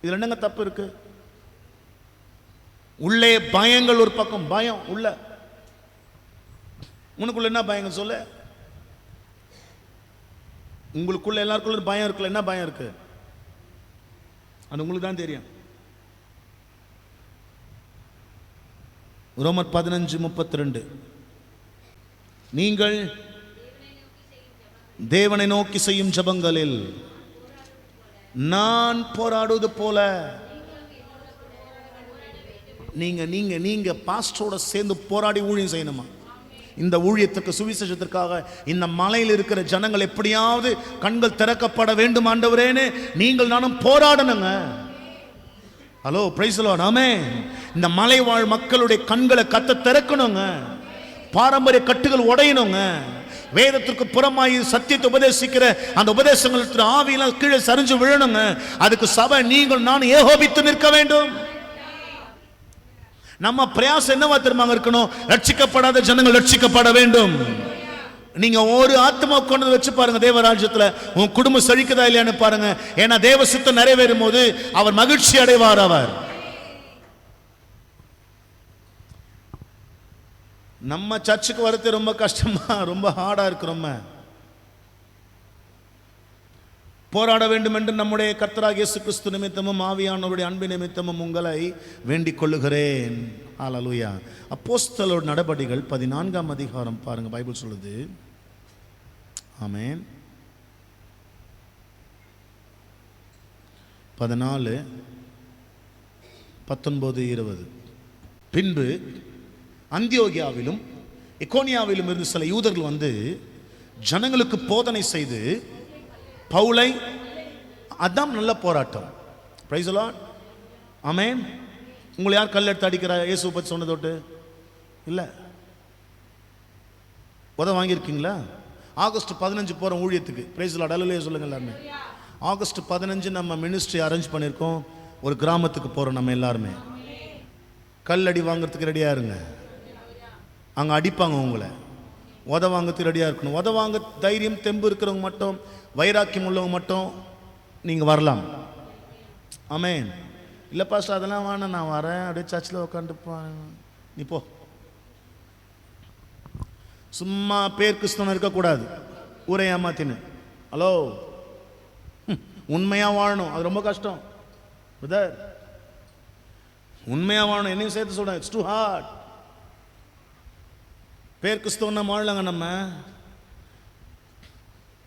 இதுல என்னங்க தப்பு இருக்கு? உள்ளே பயங்கள் ஒரு பக்கம், பயம் உள்ள. உனக்குள்ள என்ன பயங்கள் சொல்ல? உங்களுக்குள்ள எல்லாருக்குள்ள பயம் இருக்குல்ல, என்ன பயம் இருக்கு? அது உங்களுக்கு தான் தெரியும். ரோமர் 15:32 நீங்கள் தேவனை நோக்கி செய்யும் ஜெபங்களில் நான் போராடுவது போல நீங்க நீங்க நீங்க பாஸ்டரோட சேர்ந்து போராடி ஊழியம் செய்யணுமா? இந்த ஊழியத்துக்கு, சுவிசேஷத்திற்காக இந்த மலையில் இருக்கிற ஜனங்கள் எப்படியாவது கண்கள் திறக்கப்பட வேண்டும் ஆண்டவரேன்னு நீங்கள் நானும் போராடணுங்க. ஹலோ, பிரைஸ் தி லார்ட், ஆமென். இந்த மலை வாழ் மக்களுடைய கண்களை கத்த திறக்கணுங்க. பாரம்பரிய கட்டுகள் உடையணுங்க. வேதத்திற்கு புறமாய் சத்தியத்தை உபதேசிக்கிற அந்த உபதேசங்கள் ஆவியெல்லாம் கீழே சரிஞ்சு விழணுங்க. அதுக்கு சபை நீங்கள் நான் ஏகோபித்து நிற்க வேண்டும். நம்ம பிரயாசம் என்னவா தெரியுமா இருக்கணும்? ரட்சிக்கப்படாத ஜனங்கள் ரட்சிக்கப்பட வேண்டும். நீங்க ஒரு ஆத்மா கொண்டு வச்சு பாருங்க, தேவராஜ்யத்துல உன் குடும்பம் செழிக்குதா இல்லையான்னு பாருங்க. ஏன்னா தேவ சித்தம் நிறைவேறும் போது அவர் மகிழ்ச்சி அடைவார். அவர் நம்ம சர்ச்சுக்கு வரது ரொம்ப கஷ்டமா, ரொம்ப ஹார்டா இருக்கு. ரொம்ப போராட வேண்டும் என்று நம்முடைய கர்த்தராகிய இயேசு கிறிஸ்து நிமித்தமும் ஆவியானவருடைய அன்பு நிமித்தமும் உங்களை வேண்டிக் கொள்ளுகிறேன். ஹல்லேலூயா. அப்போஸ்தலர் நடபடிகள் 14ஆம் அதிகாரம் பாருங்க, பைபிள் சொல்லுது. ஆமென். 14, 19, 20. பின்பு அந்தியோகியாவிலும் இக்கோனியாவிலும் இருந்து சில யூதர்கள் வந்து ஜனங்களுக்கு போதனை செய்து பவுலை, அதான் நல்ல போராட்டம். பிரைஸ் தி லார்ட், ஆமென். உங்களை யார் கல் எடுத்து அடிக்கிறா? இயேசு பற்றி சொன்னதோட்டு இல்லை. வாங்கியிருக்கீங்களா? ஆகஸ்ட் 15 போகிறோம் ஊழியத்துக்கு. பிரைஸ் தி லார்ட், அல்லேலூயா சொல்லுங்க எல்லாருமே. ஆகஸ்ட் 15 நம்ம மினிஸ்ட்ரி அரேஞ்ச் பண்ணியிருக்கோம். ஒரு கிராமத்துக்கு போகிறோம் நம்ம எல்லாருமே. கல் அடி வாங்கிறதுக்கு ரெடியாக இருங்க. அங்கே அடிப்பாங்க உங்களை. வாங்கிறதுக்கு ரெடியாக இருக்கணும். வாங்க தைரியம் தெம்பு இருக்கிறவங்க மட்டும், வைராக்கியம் உள்ளவங்க மட்டும் நீங்கள் வரலாம். ஆமென். இல்லை பாஸ்டர் அதெல்லாம் வேணாம், நான் வரேன், அப்படியே சர்ச்சில் உட்காந்துப்பான். நீ போ. சும்மா பேர் கிறிஸ்தவன் இருக்கக்கூடாது, ஊரை ஏமாத்தின்னு. ஹலோ, உண்மையாக வாழணும். அது ரொம்ப கஷ்டம் பிரதர். உண்மையாக வாழணும். என்னையும் சேர்த்து சொல்கிறேன், இட்ஸ் டூ ஹார்ட். பேர் கிறிஸ்தவன்னா வாழலாங்க. நம்ம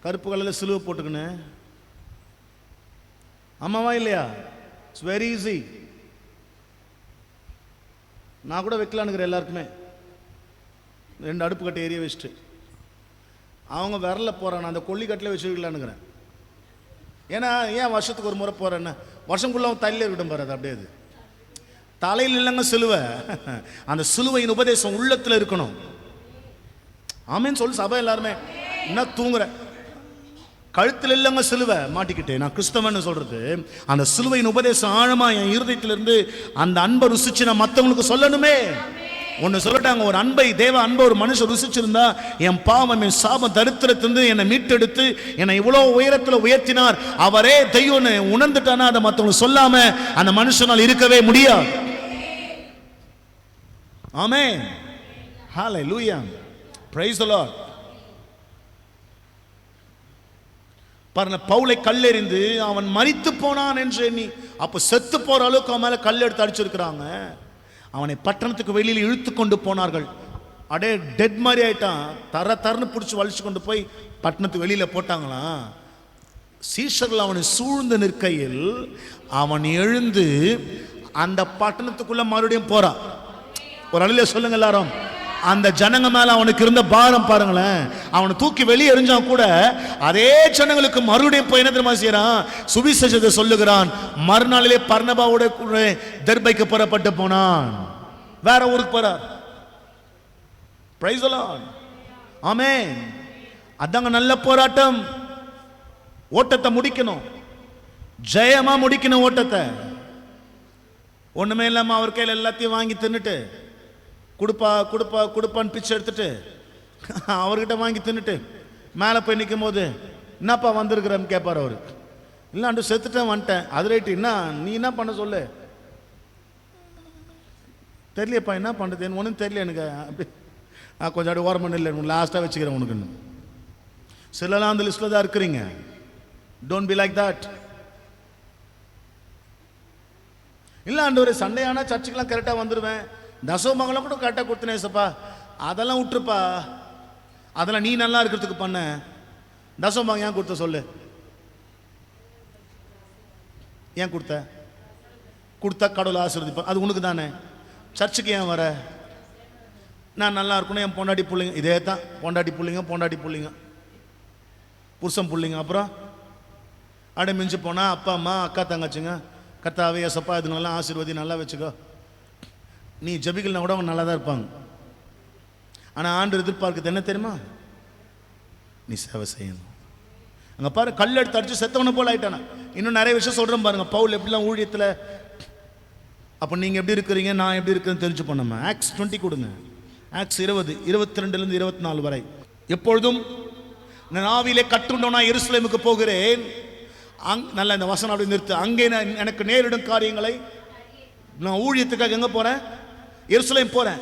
கருப்பு கலரில் சிலுவை போட்டுக்கின்னு, ஆமாவா இல்லையா? It's very easy. நான் கூட வைக்கலான்னுக்கிறேன் எல்லாருக்குமே. 2 அடுப்பு கட்டை ஏறிய வச்சுட்டு அவங்க விரல போகிறான், அந்த கொல்லிக்கட்டில் வச்சு வைக்கலான்னுக்கிறேன். ஏன்னா ஏன் வருஷத்துக்கு ஒரு முறை போகிறேன்னா, வருஷங்குள்ள அவன் தலையில் இருக்கட்டும் பாரு. அது அப்படியே அது தலையில் இல்லைங்க சிலுவை. அந்த சிலுவையின் உபதேசம் உள்ளத்தில் இருக்கணும். ஆமேன்னு சொல்லு சபை எல்லாருமே. என்ன தூங்குற? கழுத்தில் இல்லைங்க சிலுவை மாட்டிக்கிட்டே நான் கிறிஸ்தவன் சொல்றது. அந்த சிலுவையின் உபதேசம் ஆழமா என் இருதயத்திலிருந்து அந்த அன்பை ருசிச்சு நான் மற்றவங்களுக்கு சொல்லணுமே. ஒன்று சொல்லட்டாங்க, ஒரு அன்பை, தேவ அன்பை ஒரு மனுஷன் ருசிச்சிருந்தா என் பாவம், என் சாபம், தரித்திரத்திலிருந்து என்னை மீட்டெடுத்து என்னை இவ்வளோ உயரத்தில் உயர்த்தினார், அவரே தெய்வம்னு உணர்ந்துட்டானா அதை மற்றவங்களுக்கு சொல்லாம அந்த மனுஷனால் இருக்கவே முடியாது. Amen. Hallelujah. Praise the lord. பாருங்க, பவுலை கல்லெறிந்து அவன் மரித்து போனான் என்று எண்ணி, அப்ப செத்து போற அளவுக்கு அவன் மேல கல் எடுத்து அடிச்சிருக்கிறாங்க. அவனை பட்டணத்துக்கு வெளியில் இழுத்து கொண்டு போனார்கள். அடே டெட் மாதிரி ஆயிட்டான். தரன்னு பிடிச்சி வலிச்சு கொண்டு போய் பட்டணத்துக்கு வெளியில போட்டாங்களாம். சீஷர்கள் அவனை சூழ்ந்து நிற்கையில் அவன் எழுந்து அந்த பட்டணத்துக்குள்ள மறுபடியும் போறான். ஒரு அழில சொல்லுங்க எல்லாரும், அந்த ஜனங்க மேல அவனுக்கு இருந்த பாரம் பாருங்களேன். அவனை தூக்கி வெளியே எறிஞ்சான் கூட அதே ஜனங்களுக்கு மறுபடியும் போய் என்ன தெரியுமா செய்யறான்? சுவிசேஷத்தை சொல்லுகிறான். மறுநாளிலே பர்னபாவோட கூட தெர்பைக்கு புறப்பட்டு போனான். வேற ஊருக்கு போறார். Praise the lord. ஆமென். அதாங்க நல்ல போராட்டம். ஓட்டத்தை முடிக்கணும், ஜெயமா முடிக்கணும் ஓட்டத்தை. ஒண்ணுமே இல்லாம அவர் கையில் எல்லாத்தையும் வாங்கி தின்னுட்டு கொடுப்பா கொடுப்பா கொடுப்பான்னு பிச்சை எடுத்துட்டு அவர்கிட்ட வாங்கி தின்னுட்டு மேலே போய் நிற்கும் போது என்னப்பா வந்திருக்கிறன்னு கேட்பார் அவரு. இல்லாண்டு செத்துட்டேன் வந்துட்டேன். அது ரைட்டு, என்ன நீ என்ன பண்ண சொல்லு. தெரியலையப்பா என்ன பண்ணுறது, என்ன ஒன்றும் தெரியல எனக்கு. அப்படி கொஞ்சம் அப்படி ஓரம் பண்ணல, லாஸ்ட்டாக வச்சுக்கிறேன் உனக்குன்னு. சிலலாம் அந்த லிஸ்ட்டில் தான் இருக்கிறீங்க. Don't be like that. இல்லை ஆண்டவரே சண்டையான சர்ச்சுக்கெல்லாம் கரெக்டாக வந்துடுவேன், தசமங்கலம் கூட கரெக்டாக கொடுத்தனே சப்பா, அதெல்லாம் விட்டுருப்பா, அதெல்லாம் நீ நல்லா இருக்கிறதுக்கு பண்ண. தசமங்க ஏன் கொடுத்த சொல்லு, ஏன் கொடுத்த? கொடுத்தா கடவுள் ஆசீர்வதிப்பா, அது உனக்கு தானே. சர்ச்சுக்கு ஏன் வர? நான் நல்லா இருக்கணும், என் பொண்டாட்டி பிள்ளைங்க இதே தான். பொண்டாட்டி பிள்ளைங்க புருஷன் பிள்ளைங்க, அப்புறம் அடை மிஞ்சு போனால் அப்பா அம்மா அக்கா தங்கச்சிங்க. கர்த்தாவே ஏசப்பா இது நல்லா ஆசீர்வதி, நல்லா வச்சுக்கோ. நீ ஜபிக்கலனா கூட அவங்க நல்லா தான் இருப்பாங்க. ஆனால் ஆண்டு எதிர்பார்க்குறது என்ன தெரியுமா? நீ சேவை செய்யணும். அங்கே பாரு, கல் எடுத்து அடிச்சு செத்தவனை போல் ஆயிட்டானா. இன்னும் நிறைய விஷயம் சொல்கிறேன் பாருங்க. பவுல் எப்படிலாம் ஊழியத்தில். அப்போ நீங்கள் எப்படி இருக்கிறீங்க, நான் எப்படி இருக்கிறேன்னு தெரிஞ்சு பண்ணோம். ஆக்ஸ் 20 கொடுங்க. ஆக்ஸ் 20, 22 24 வரை. எப்பொழுதும் நான் ஆவியிலே கட்டுண்டோனா எருசலேமுக்கு போகிறேன். நல்ல இந்த வசனம் அப்படி நிறுத்து. அங்கே எனக்கு நேரிடும் காரியங்களை நான் ஊழியத்துக்காக எங்கே போகிறேன்? எருசலேம் போகிறேன்.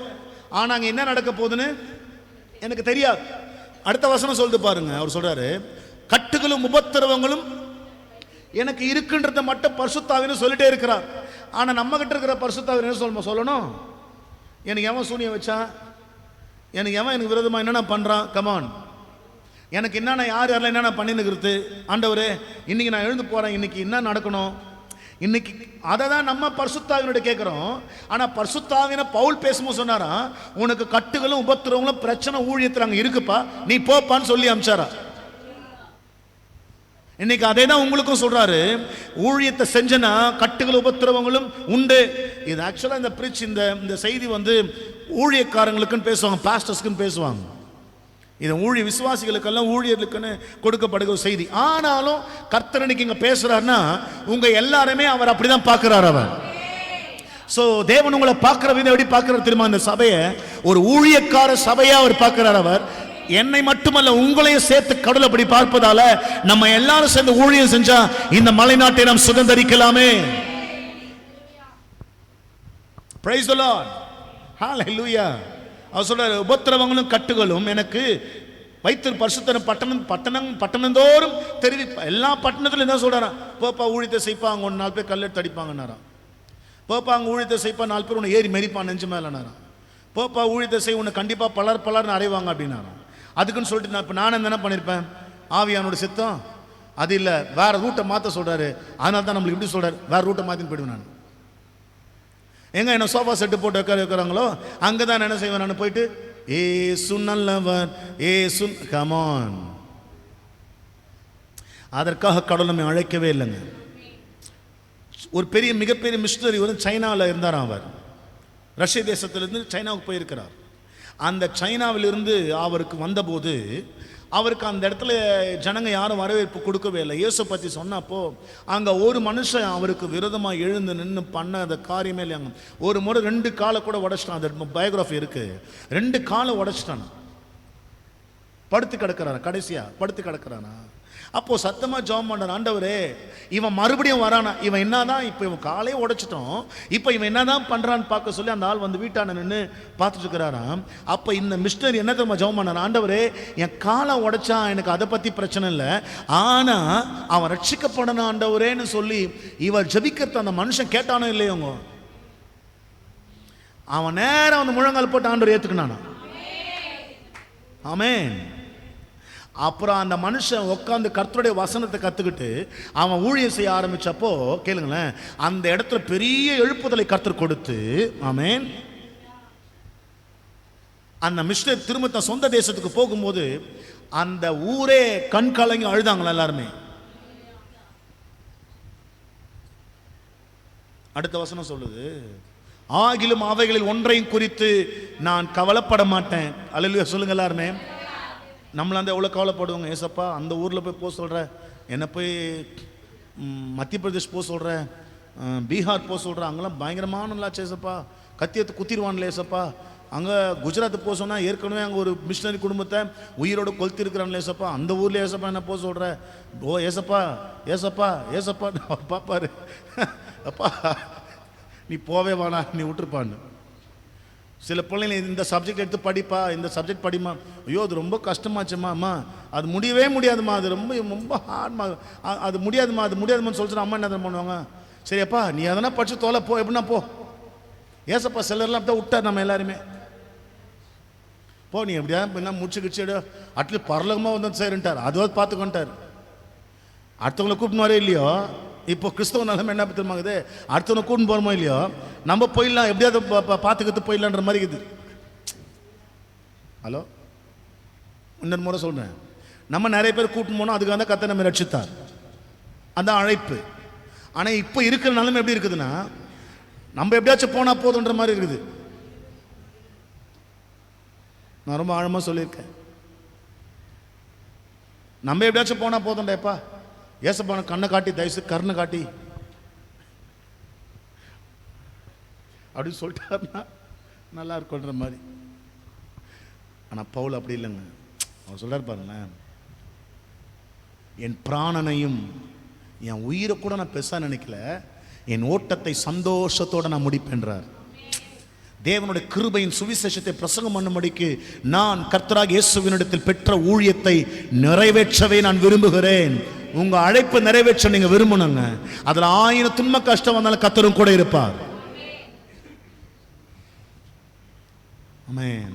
ஆனால் அங்கே என்ன நடக்க போகுதுன்னு எனக்கு தெரியாது. அடுத்த வசனம் சொல்லிட்டு பாருங்க. அவர் சொல்றாரு, கட்டுகளும் உபத்திரவங்களும் எனக்கு இருக்குன்றத மட்டும் பரிசுத்தாவின்னு சொல்லிட்டே இருக்கிறார். ஆனால் நம்ம கிட்ட இருக்கிற பரிசுத்தாவின் என்ன சொல்லணும்? எனக்கு எவன் சூனியம் வச்சான், எனக்கு விரோதமாக என்னென்ன பண்ணுறான், கமான், எனக்கு என்னென்ன யார் யாரெல்லாம் என்னென்ன பண்ணினுக்கிறது, ஆண்டவரே இன்னைக்கு நான் எழுந்து போகிறேன், இன்னைக்கு என்ன நடக்கணும், இன்னைக்கு அதை தான் நம்ம பரிசுத்தாவினோட கேட்குறோம். ஆனால் பரிசுத்தாவின பவுல் பேசும்போது சொன்னாரா, உனக்கு கட்டுகளும் உபத்திரவங்களும் பிரச்சனை ஊழியத்தில் அங்கே இருக்குப்பா, நீ போப்பான்னு சொல்லி அனுப்பிச்சாரா. இன்னைக்கு அதே தான் உங்களுக்கும் சொல்றாரு. ஊழியத்தை செஞ்சனா கட்டுகள் உபத்திரவங்களும் உண்டு. இது ஆக்சுவலாக இந்த பிரிட்ஜ் இந்த செய்தி ஊழியக்காரங்களுக்குன்னு பேசுவாங்க, பாஸ்டர்ஸ்க்குன்னு பேசுவாங்க. இது ஊழிய விசுவாசிகளுக்கெல்லாம் ஊழியர்களுக்குன்னு கொடுக்கப்படுகிற செய்தி. ஆனாலும் கர்த்தர் இன்னைக்கு இங்க பேசுறாருன்னா உங்க எல்லாருமே அவர் அப்படிதான் பார்க்கிறார். அவர் சோ தேவன் உங்களை பார்க்கிற விதம் எப்படி பார்க்கிறார் தெரியுமா? இந்த சபையை ஒரு ஊழியக்கார சபையா அவர் பார்க்கிறார். அவர் என்னை மட்டுமல்ல உங்களையும் சேர்த்து கடவுள் அப்படி பார்ப்பதால நம்ம எல்லாரும் சேர்ந்து ஊழியம் செஞ்சா இந்த மலைநாட்டை நாம் சுதந்திரிக்கலாமே. Praise the Lord. Hallelujah. அவர் சொல்றாரு, உபத்திரவங்களும் கட்டுகளும் எனக்கு வைத்து பரிசுத்தன பட்டணந்தோறும் தெரிவிப்பா. எல்லா பட்டணத்துல என்ன சொல்றாரா, போப்பா ஊழியத்தை செய்ப்பா, அங்க 4 பேர் கல்லெடுத்து அடிப்பாங்கன்னாராம். போப்பா அங்க ஊழியத்தை செய்ப்பா, 4 பேர் உன்னை ஏறி மெரிப்பான் நெஞ்சு மேலனாராம். போப்பா ஊழியத்தை செய், உன்னை கண்டிப்பா பலர்னு அறைவாங்க அப்படின்னாராம். அதுக்குன்னு சொல்லிட்டு நான் என்ன பண்ணியிருப்பேன், ஆவியானோட சித்தம் அது இல்லை, வேற ரூட்டை மாற்ற சொல்றாரு. அதனால தான் நம்மளுக்கு இப்படி சொல்றாரு, வேற ரூட்டை மாற்றின்னு போயிடுவேன். நான் எங்க என்ன சோஃபா செட்டு போட்டு வைக்கிறாங்களோ அங்கே தான் என்ன செய்வேன், நான் போயிட்டு ஏசு நல்லவர், ஏசு கமான். அதற்காக கடவுள் நம்மை அழைக்கவே இல்லைங்க. ஒரு மிகப்பெரிய மிஷனரி சைனாவில் இருந்தாராம். அவர் ரஷ்ய தேசத்திலிருந்து சைனாவுக்கு போயிருக்கிறார். அந்த சைனாவிலிருந்து அவருக்கு வந்தபோது அவருக்கு அந்த இடத்துல ஜனங்க யாரும் வரவேற்பு கொடுக்கவே இல்லை. இயேசு பற்றி சொன்னப்போ அங்கே ஒரு மனுஷன் அவருக்கு விரோதமாக எழுந்து நின்று பண்ண அந்த காரியமே இல்லையாங்க. ஒரு முறை 2 காலை கூட உடைச்சிட்டான். அந்த பயோகிராஃபி இருக்கு. 2 காலை உடைச்சிட்டான். படுத்து கிடக்கிறானா, கடைசியா படுத்து கிடக்கிறானா. அப்போ சத்தமா ஜெபம் பண்றான், ஆண்டவரே இவன் மறுபடியும் வரானா, இவன் என்னதான் இப்போ இவன் காலையே உடைச்சிட்டோம், இப்போ இவன் என்னதான் பண்றான்னு பார்க்க சொல்லி அந்த ஆள் வீட்டான நின்று பார்த்துட்டு இருக்கிறாராம். அப்போ இந்த மிஷனரி என்ன தெரியுமா ஜெபம் பண்ணான், ஆண்டவரே என் காலை உடைச்சா எனக்கு அதை பத்தி பிரச்சனை இல்லை, ஆனா அவன் ரட்சிக்கப்படணும் ஆண்டவரேன்னு சொல்லி இவர் ஜெபிக்கிறத அந்த மனுஷன் கேட்டானோ இல்லையோங்க, அவன் நேரம் முழங்கால் போட்டு ஆண்டவர் ஏத்துக்கினானா. ஆமென். அப்புறம் அந்த மனுஷன் உட்காந்து கர்த்தருடைய வசனத்தை கத்துக்கிட்டு அவன் ஊழியம் செய்ய ஆரம்பிச்சப்போ கேளுங்களேன், அந்த இடத்துல பெரிய எழுப்புதலை கர்த்தர் கொடுத்து, ஆமென், அந்த மிஷனரி திரும்ப தன் சொந்த தேசத்துக்கு போகும்போது அந்த ஊரே கண் கலங்கி அழுதாங்களா எல்லாருமே. அடுத்த வசனம் சொல்லுது, ஆகிலும் அவைகளில் ஒன்றையும் குறித்து நான் கவலைப்பட மாட்டேன். அல்லேலூயா சொல்லுங்க எல்லாருமே. நம்மள அந்த எவ்வளோ கவலைப்படுவாங்க. ஏசப்பா அந்த ஊரில் போய் போக சொல்கிற, என்னை போய் மத்திய பிரதேஷ் போக சொல்கிற, பீகார் போக சொல்கிற, அங்கெல்லாம் பயங்கரமான ஏசப்பா கத்தியத்தை குத்திடுவான்ல ஏசப்பா. அங்கே குஜராத்து போக சொன்னால் ஏற்கனவே அங்கே ஒரு மிஷினரி குடும்பத்தை உயிரோடு கொளுத்திருக்கிறான்ல ஏசப்பா. அந்த ஊரில் ஏசப்பா என்ன போக சொல்கிற? ஓ ஏசப்பா ஏசப்பா ஏசப்பா பாப்பாரு, அப்பா நீ போவே வேணா, நீ விட்டுருப்பான்னு. சில பிள்ளைங்க இந்த சப்ஜெக்ட் எடுத்து படிப்பா, இந்த சப்ஜெக்ட் படிமா, ஐயோ அது ரொம்ப கஷ்டமாச்சுமா, அம்மா அது முடியவே முடியாதுமா, அது ரொம்ப ரொம்ப ஹார்ட்மா, அது முடியாதுமா அது முடியாதுமான்னு சொல்லிட்டு அம்மா என்ன பண்ணுவாங்க, சரிப்பா நீ எதனா படிச்சு தோலை போ, எப்படின்னா போ. ஏசப்பா சிலர்லாம் அப்படி விட்டார் நம்ம எல்லாருமே. போ நீ எப்படியா என்ன முடிச்சு கிடிச்சிடு, அட்லீஸ்ட் பரலகமாக வந்து சரின்ட்டார், அதுவாது பார்த்துக்கொண்டார். அடுத்தவங்களை கூப்பிட்டு வரே இல்லையோ. இப்போ கிறிஸ்தவ நிலைமை என்ன தெரியுமாங்குது, அடுத்தவனை கூட்டின்னு போகிறோமோ இல்லையோ, நம்ம போயிடலாம் எப்படியாவது பார்த்துக்கிட்டு போயிடலான்ற மாதிரி இருக்குது. ஹலோ, இன்னொரு முறை சொல்கிறேன், நம்ம நிறைய பேர் கூட்டின்னு போனோம், அதுக்காக தான் கர்த்தர் நம்ம ரட்சித்தார், அந்த அழைப்பு. ஆனால் இப்போ இருக்கிற நிலைமை எப்படி இருக்குதுன்னா, நம்ம எப்படியாச்சும் போனால் போதுன்ற மாதிரி இருக்குது. நான் ரொம்ப ஆழமாக சொல்லியிருக்கேன், நம்ம எப்படியாச்சும் போனால் போதும்டாப்பா, ஏசப்பான கண்ணை காட்டி தயவுசு கருணை காட்டி அப்படின்னு சொல்லிட்டாருன்னா நல்லா இருக்குன்ற மாதிரி. ஆனால் பவுல் அப்படி இல்லைங்க. அவர் சொல்றாரு பாருங்களேன், என் பிராணனையும் என் உயிரை கூட நான் பெருசாக நினைக்கல, என் ஓட்டத்தை சந்தோஷத்தோடு நான் முடிப்பேன்றார். தேவனுடைய கிருபையின் சுவிசேஷத்தை பிரசங்கம் பண்ணும்படிக்கு நான் கர்த்தராகிய இயேசுவினிடத்தில் பெற்ற ஊழியத்தை நிறைவேற்றவே நான் விரும்புகிறேன். உங்க அழைப்பு நிறைவேற்ற நீங்க விரும்பணுங்க. அதுல 1000 துன்ப கஷ்டம் வந்தாலும் கர்த்தரும் கூட இருப்பார். ஆமென்.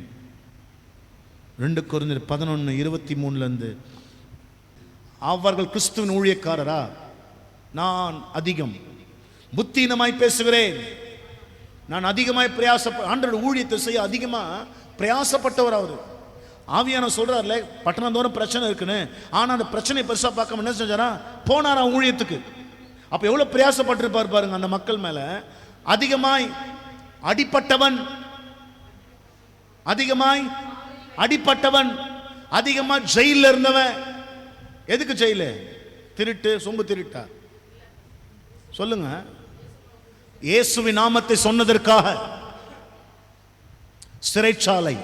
2 கொரிந்தியர் 11:23 அவர்கள் கிறிஸ்துவின் ஊழியக்காரரா? நான் அதிகம் புத்தீனமாய் பேசுகிறேன், நான் அதிகமாய் ஆண்டவருடைய ஊழியத்தை செய்ய அதிகமா பிரயாசப்பட்டவர் அவரு. ஆவியான சொல்றாருல, பட்டணந்தோறும் பிரச்சனை இருக்குன்னு, ஆனா அந்த பிரச்சனையை பெருசா பார்க்காம என்ன செஞ்சாரா, போனாரா ஊழியத்துக்கு. அப்ப எவ்வளவு பிரயாசப்பட்டிருப்பார் பாருங்க அந்த மக்கள் மேல. அதிகமாய் அடிப்பட்டவன், அதிகமாய் அடிப்பட்டவன், அதிகமா ஜெயில இருந்தவன். எதுக்கு ஜெயில? திருட்டு சொம்பு திருட்டா சொல்லுங்க. இயேசுவின் நாமத்தை சொன்னதற்காக சிறைச்சாலை.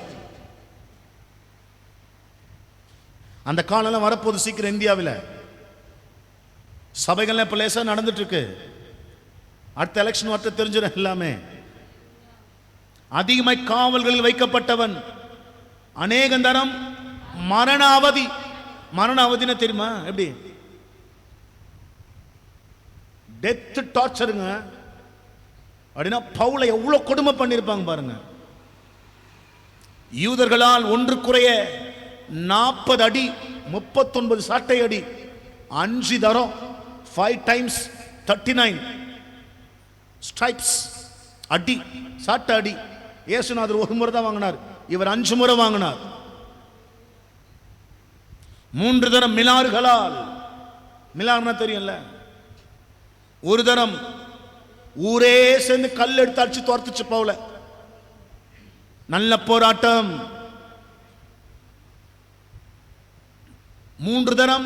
அந்த காலம் வரப்போது சீக்கிரம். இந்தியாவில் சபைகள் இப்ப லேசா நடந்துட்டு இருக்கு. அடுத்த எலெக்ஷன் வரட்டு தெரிஞ்சிடும் எல்லாமே. அதிகமாய் காவல்களில் வைக்கப்பட்டவன், அநேக தரம் மரண அவதி. மரண அவதினா தெரியுமா? எப்படி? டெத் டார்ச்சருங்க. அப்படின்னா பவுலை எவ்வளவு கொடுமை பண்ணிருப்பாங்க பாருங்க. யூதர்களால் ஒன்று குறைய 40 அடி 39 சாட்டை அடி, 5 தரம் 5 times 39 ஸ்ட்ரைப்ஸ் அடி, சாட்டை அடி. இயேசுநாதர் 1 முறை தான் வாங்கினார், இவர் 5 முறை வாங்கினார். 3 தரம் மிலாறுகளால், மிலாறுனா தெரியும்ல, ஒரு தரம் ஊரே சேர்ந்து கல் எடுத்து அடிச்சு துரத்துச்சு பவுல. நல்ல போராட்டம். 3 தரம்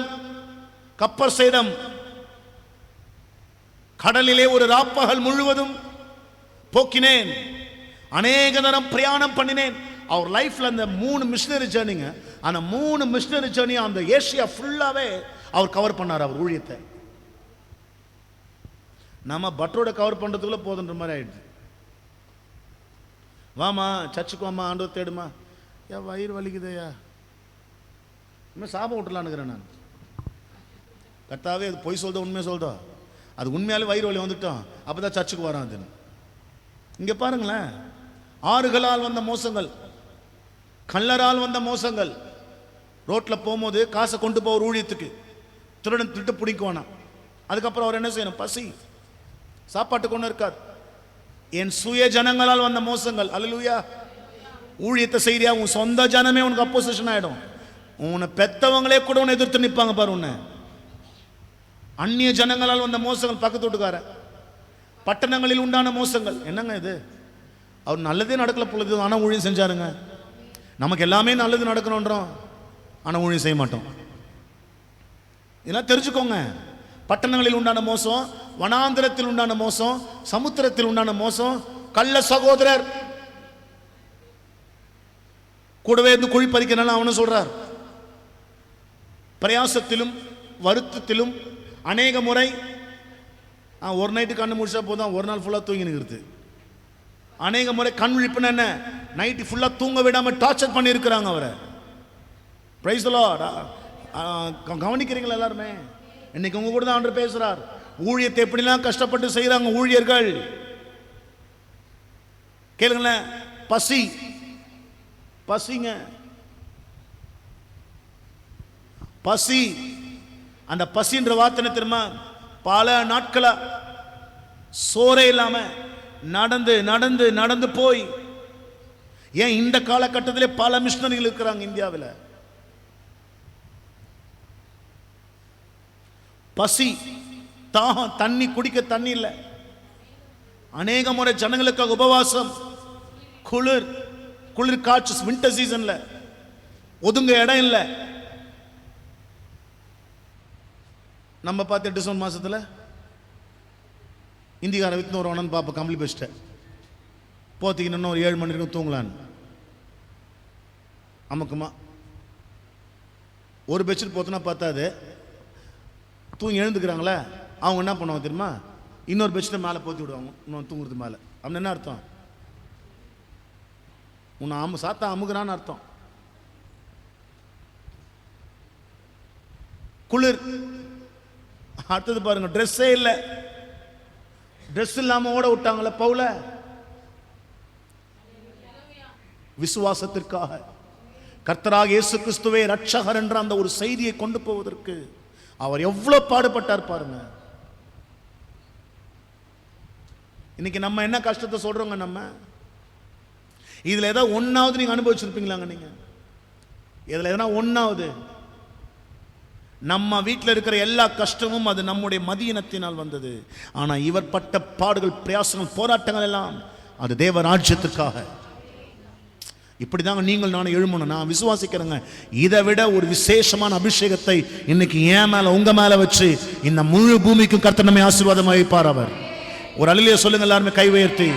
கப்பர் சேதம். கடலிலே ஒரு ராப்பகல் முழுவதும் போக்கினேன். அநேக தரம் பிரயாணம் பண்ணினேன். அவர் லைஃப்ல அந்த 3 மிஷனரி ஜர்னிங்க, அந்த 3 மிஷனரி ஜர்னி அந்த ஏசியா ஃபுல்லாவே அவர் கவர் பண்ணார் அவர் ஊழியத்தை. நம்ம பட்டரோட கவர் பண்றதுக்குள்ள போதுன்ற மாதிரி ஆயிடுச்சு. வாமா சர்ச்சுக்கு வாமா, ஆண்டவர் தேடுமா, ஏன் வயிறு வலிக்குதையா, இன்னும் சாபம் விட்டுலான்னுக்கிறேன் நான். கர்த்தாவே அது பொய் சொல்றோம் உண்மையை சொல்றோம், அது உண்மையாலே வயிறு வலி வந்துட்டோம், அப்பதான் சர்ச்சுக்கு வரான். அது இங்க பாருங்களேன், ஆறுகளால் வந்த மோசங்கள், கள்ளரால் வந்த மோசங்கள். ரோட்ல போகும்போது காசை கொண்டு போகிற ஊழியத்துக்கு திருடன் திட்டு பிடிக்குவானா. அதுக்கப்புறம் அவர் என்ன செய்யணும்? பசி, சாப்பாட்டு கொண்டு இருக்கார். என் சுய ஜனங்களால் வந்த மோசங்கள். அல்லேலூயா. ஊழியத்தை செய்யறியா, உன் சொந்த ஜனமே உனக்கு அப்போசிஷன் ஆயிடும். உன்னை பெத்தவங்களே கூட உன்னை எதிர்த்து நிற்பாங்க பாரு. உன்னை அந்நிய ஜனங்களால் வந்த மோசங்கள், பக்கத்து வீட்டுக்கார பட்டணங்களில் உண்டான மோசங்கள். என்னங்க இது? அவர் நல்லதே நடக்கல பொழுது, ஆனால் ஊழியம் செஞ்சாருங்க. நமக்கு எல்லாமே நல்லது நடக்கணுன்றோம், ஆனால் ஊழியம் செய்ய மாட்டோம். இதெல்லாம் தெரிஞ்சுக்கோங்க. பட்டணங்களில் உண்டான மோசம், வனாந்திரத்தில் உண்டான மோசம், சமுத்திரத்தில் உண்டான மோசம், கள்ள சகோதரர் கூடவே இருந்து குழி பறிக்கிறனால அவனு சொல்றார். பிரயாசத்திலும் வருத்தத்திலும் அநேக முறை ஒரு நைட்டு கண்ணு முடிச்சா போதும், ஒரு நாள் ஃபுல்லாக தூங்கி நிற்கிறது. அநேக முறை கண் விழிப்புன்னு என்ன, நைட்டு ஃபுல்லாக தூங்க விடாமல் டார்ச்சர் பண்ணியிருக்கிறாங்க அவரை. Price the Lord. கவனிக்கிறீங்களா எல்லாருமே? இன்னைக்கு உங்க கூட தான் ஆண்டவர் பேசுறார். ஊழியத்தை எப்படிலாம் கஷ்டப்பட்டு செய்யறாங்க ஊழியர்கள். கேளுங்களேன். பசி, பசிங்க, பசி. அந்த பசின்ற வார்த்தை தெரியுமா? பல நாட்களா சோறே இல்லாம நடந்து நடந்து நடந்து போய், ஏன் இந்த காலகட்டத்திலே பல மிஷனரிகள் இருக்கிறாங்க இந்தியாவில். பசி, தாகம், தண்ணி குடிக்க தண்ணி இல்லை. அநேக முறை ஜனங்களுக்காக உபவாசம், குளிர் குளிர் காற்று, வின்டர் சீசன்ல ஒதுங்க இடம் இல்லை. நம்ம பார்த்து டிசம்பர் மாசத்துல இந்திக்கார வித்து வருவானு பாப்பா, கம்பளி பெஸ்ட்டை போத்திக்கு இன்னும் ஒரு 7 மணி நேரம் தூங்கலான்னு அமக்குமா. ஒரு பெட்ஷீட் போத்தனா பார்த்தாது, தூங்கி எழுந்துக்கிறாங்களே அவங்க என்ன பண்ணுவாங்க தெரியுமா? இன்னொரு பெட்ஷீட்டை மேலே போத்தி விடுவாங்க, இன்னொன்று தூங்குறது மேலே. அப்படின்னு என்ன அர்த்தம்? உன்னை சாத்தா அமுகுறான்னு அர்த்தம். குளிர். அடுத்தது பாருங்க, ட்ரெஸ்ஸே இல்லை. ட்ரெஸ் இல்லாம ஓட விட்டாங்களே பவுல. விசுவாசத்திற்காக கர்த்தராக இயேசு கிறிஸ்துவே ரட்சகர் என்ற அந்த ஒரு செய்தியை கொண்டு போவதற்கு அவர் எவ்வளவு பாடுபட்டார் பாருங்க. இன்னைக்கு நம்ம என்ன கஷ்டத்தை சொல்றோங்க? நம்ம இதுல ஏதாவது ஒன்னாவது நீங்க அனுபவிச்சிருப்பீங்களாங்க? நீங்க இதுல எதனா ஒன்னாவது? நம்ம வீட்டில் இருக்கிற எல்லா கஷ்டமும் அது நம்முடைய மதியினத்தினால் வந்தது. ஆனா இவர் பட்ட பாடுகள், பிரயாசங்கள், போராட்டங்கள் எல்லாம் அது தேவ ராஜ்யத்துக்காக. இப்படிதாங்க நீங்கள் நானும் எழுமணும். நான் விசுவாசிக்கிறேங்க, இதை விட ஒரு விசேஷமான அபிஷேகத்தை இன்னைக்கு என் மேல உங்க மேல வச்சு இந்த முழு பூமிக்கும் கர்த்தர் நம்மை ஆசீர்வாதமாக வைப்பார். அவர் ஒரு அல்லேலூயா சொல்லுங்க எல்லாருமே கை உயர்த்தி.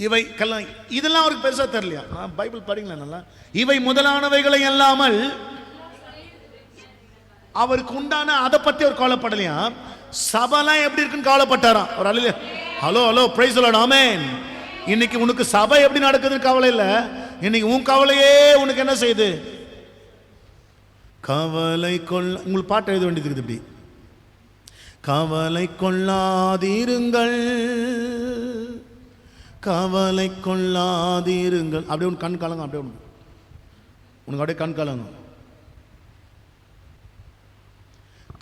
இவை இதெல்லாம் அவருக்கு பெருசா தெரியலையா? பைபிள் படிங்களா நல்லா? இவை முதலானவைகளை அல்லாமல் அவருக்கு உண்டான அதை பத்தி அவர் கவலைப்படலையா? சபைலாம் எப்படி இருக்குன்னு கவலைப்பட்டாராம். ஒரு hallelujah. Hello hello, praise the lord, amen. இன்னைக்கு உனக்கு சபை எப்படி நடக்குதுன்னு கவலை இல்லை. இன்னைக்கு உன் கவலையே உனக்கு என்ன செய்யுது? கவலை கொள்ள. உங்களுக்கு பாட்டு எழுத வேண்டியது இருக்குது இப்படி: கவலை கொள்ளாதீருங்கள், கவலை கொள்ளாதீருங்கள். அப்படியே உன் கண் கலங்க, அப்படியே உனக்கு அப்படியே கண் கலங்க.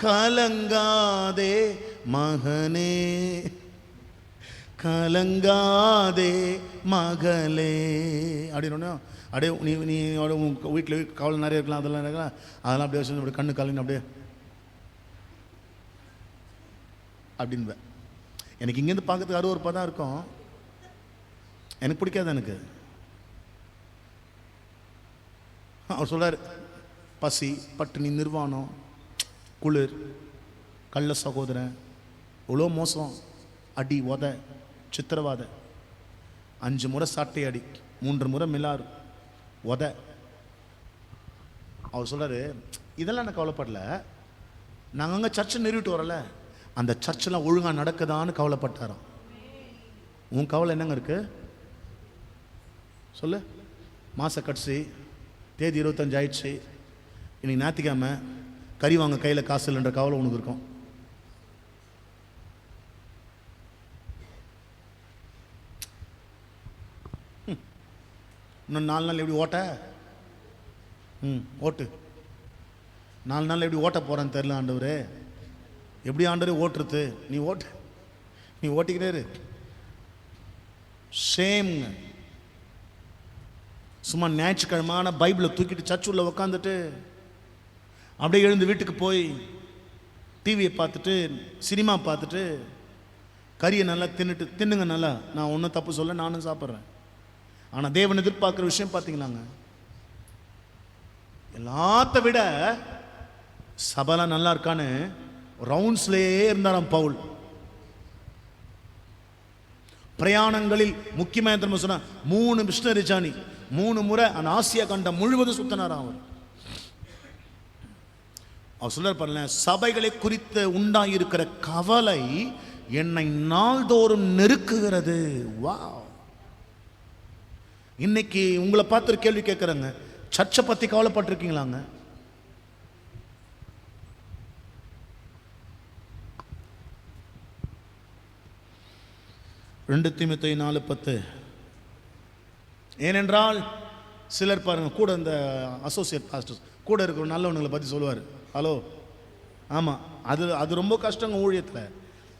கலங்காதே மகனே, கலங்காதே மகளே அப்படின்னு அப்படியே நீ நீ உன் வீட்டில் கவலை நிறைய இருக்கலாம், அதெல்லாம் இருக்கலாம், அதெல்லாம் அப்படியே வச்சு அப்படியே கண்ணு கலங்க அப்படியே அப்படின்பேன். எனக்கு இங்கேருந்து பார்க்கறதுக்கு அருவருப்பாக தான் இருக்கும், எனக்கு பிடிக்காது. எனக்கு அவர் சொல்றார், பசி, பட்டினி, நிர்வாணம், குளிர், கள்ள சகோதரன், இவ்வளோ மோசம், அடி, உத, சித்திரவாத, 5 முறை சாட்டை அடி, 3 முறை மிலாறு, உத. அவர் சொல்றாரு, இதெல்லாம் நான் கவலைப்படல, நாங்கள் அங்கே சர்ச்சை நிறுவிட்டு வரல, அந்த சர்ச்செல்லாம் ஒழுங்காக நடக்குதான்னு கவலைப்பட்டாராம். உன் கவலை என்னங்க இருக்கு சொல்லு? மாச கடைசி தேதி 25 ஆயிடுச்சு, இன்னைக்கு ஞாயிற்றுக்கிழமை, கறி வாங்க கையில் காசு இல்லைன்ற கவலை உனக்கு இருக்கும். இன்னும் 4 நாள் எப்படி ஓட்ட? ஓட்டு. 4 நாள் எப்படி ஓட்ட போகிறேன்னு தெரில ஆண்டவரே. எப்படி ஆண்டவரே ஓட்டுறது? நீ ஓட்டு, நீ ஓட்டிக்கிட்டே இரு. ஷேம்ங்க. சும்மா ஞாயிற்றுக்கிழமான பைபிளை தூக்கிட்டு சர்ச் உள்ள உக்காந்துட்டு அப்படியே எழுந்து வீட்டுக்கு போய் டிவியை பார்த்துட்டு சினிமா பார்த்துட்டு கறியை நல்லா தின்னுங்க நல்லா. நான் ஒன்றும் தப்பு சொல்ல, நானும் சாப்பிட்றேன். ஆனால் தேவன் எதிர்பார்க்குற விஷயம் பார்த்தீங்களாங்க, எல்லாத்த விட சபைலாம் நல்லா இருக்கான்னு ரவுண்ட்ஸ்லேயே இருந்தாராம் பவுல். பிரயாணங்களில் முக்கியமாக சொன்ன 3 மிஷனரி ஜானி, 3 முறை அந்த ஆசியா கண்டம் முழுவதும் சுத்தினாராம் அவர் சொல்றார் பாருங்க, சபைகளை குறித்து உண்டாயிருக்கிற கவலை என்னை நாள்தோறும் நெருக்குகிறது. வாவ். இன்னைக்கு உங்களை பார்த்து கேள்வி கேட்கிறேங்க, சர்ச்சை பத்தி கவலைப்பட்டிருக்கீங்களாங்க? ரெண்டு தீமோத்தேயு 4:10. ஏனென்றால் சிலர் பாருங்க, கூட இந்த அசோசியேட் பாஸ்டர்ஸ் கூட இருக்கிற நல்லவங்களை பற்றி சொல்லுவார். ஹலோ, ஆமாம், அது ரொம்ப கஷ்டங்க ஊழியத்தில்.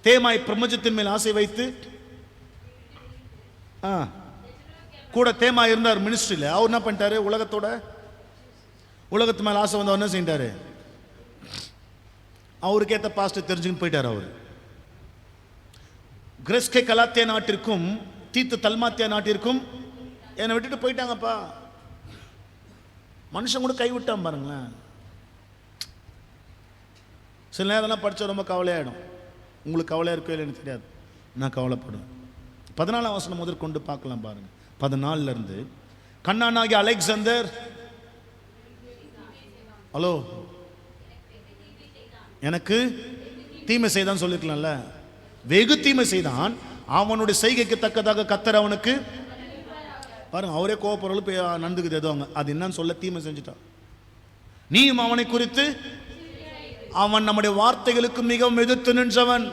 தேமாய் பிரபஞ்சத்தின் மேல் ஆசை வைத்து கூட தேமாய் இருந்தார் மினிஸ்ட்ரியில். அவர் என்ன பண்ணிட்டாரு, உலகத்து மேலே ஆசை வந்தவர் என்ன செஞ்சாரு, அவருக்கு ஏற்ற பாஸ்டர் தெரிஞ்சுன்னு போயிட்டார். அவர் கிரெஸ்கே கலாத்தியா நாட்டிற்கும் தீத்து தல்மாத்தியா நாட்டிற்கும் என்னை விட்டுட்டு போயிட்டாங்கப்பா. மனுஷன் கூட கைவிட்டான் பாருங்களேன். சில நேரம்லாம் படித்தா ரொம்ப கவலையாயிடும். உங்களுக்கு கவலையாக இருக்கோ இல்லைன்னு தெரியாது, நான் கவலைப்படுவேன். 14ஆம் வசனம் முதற்கொண்டு பார்க்கலாம் பாருங்க. 14 இருந்து, கண்ணானாகிய அலெக்சாந்தர், ஹலோ, எனக்கு தீமை செய்தான் சொல்லிருக்கலாம்ல, வெகு தீமை செய்தான், அவனுடைய செய்கைக்கு தக்கதாக கர்த்தர் அவனுக்கு பாருங்க, அவரே கோபப்படுறது நடந்துக்குது ஏதோ அங்க, அது என்னன்னு சொல்ல தீமை செஞ்சுட்டான். நீயும் அவனை குறித்து, அவன் நம்முடைய வார்த்தைகளுக்கு மிகவும் எதிர்த்து நின்றவன்.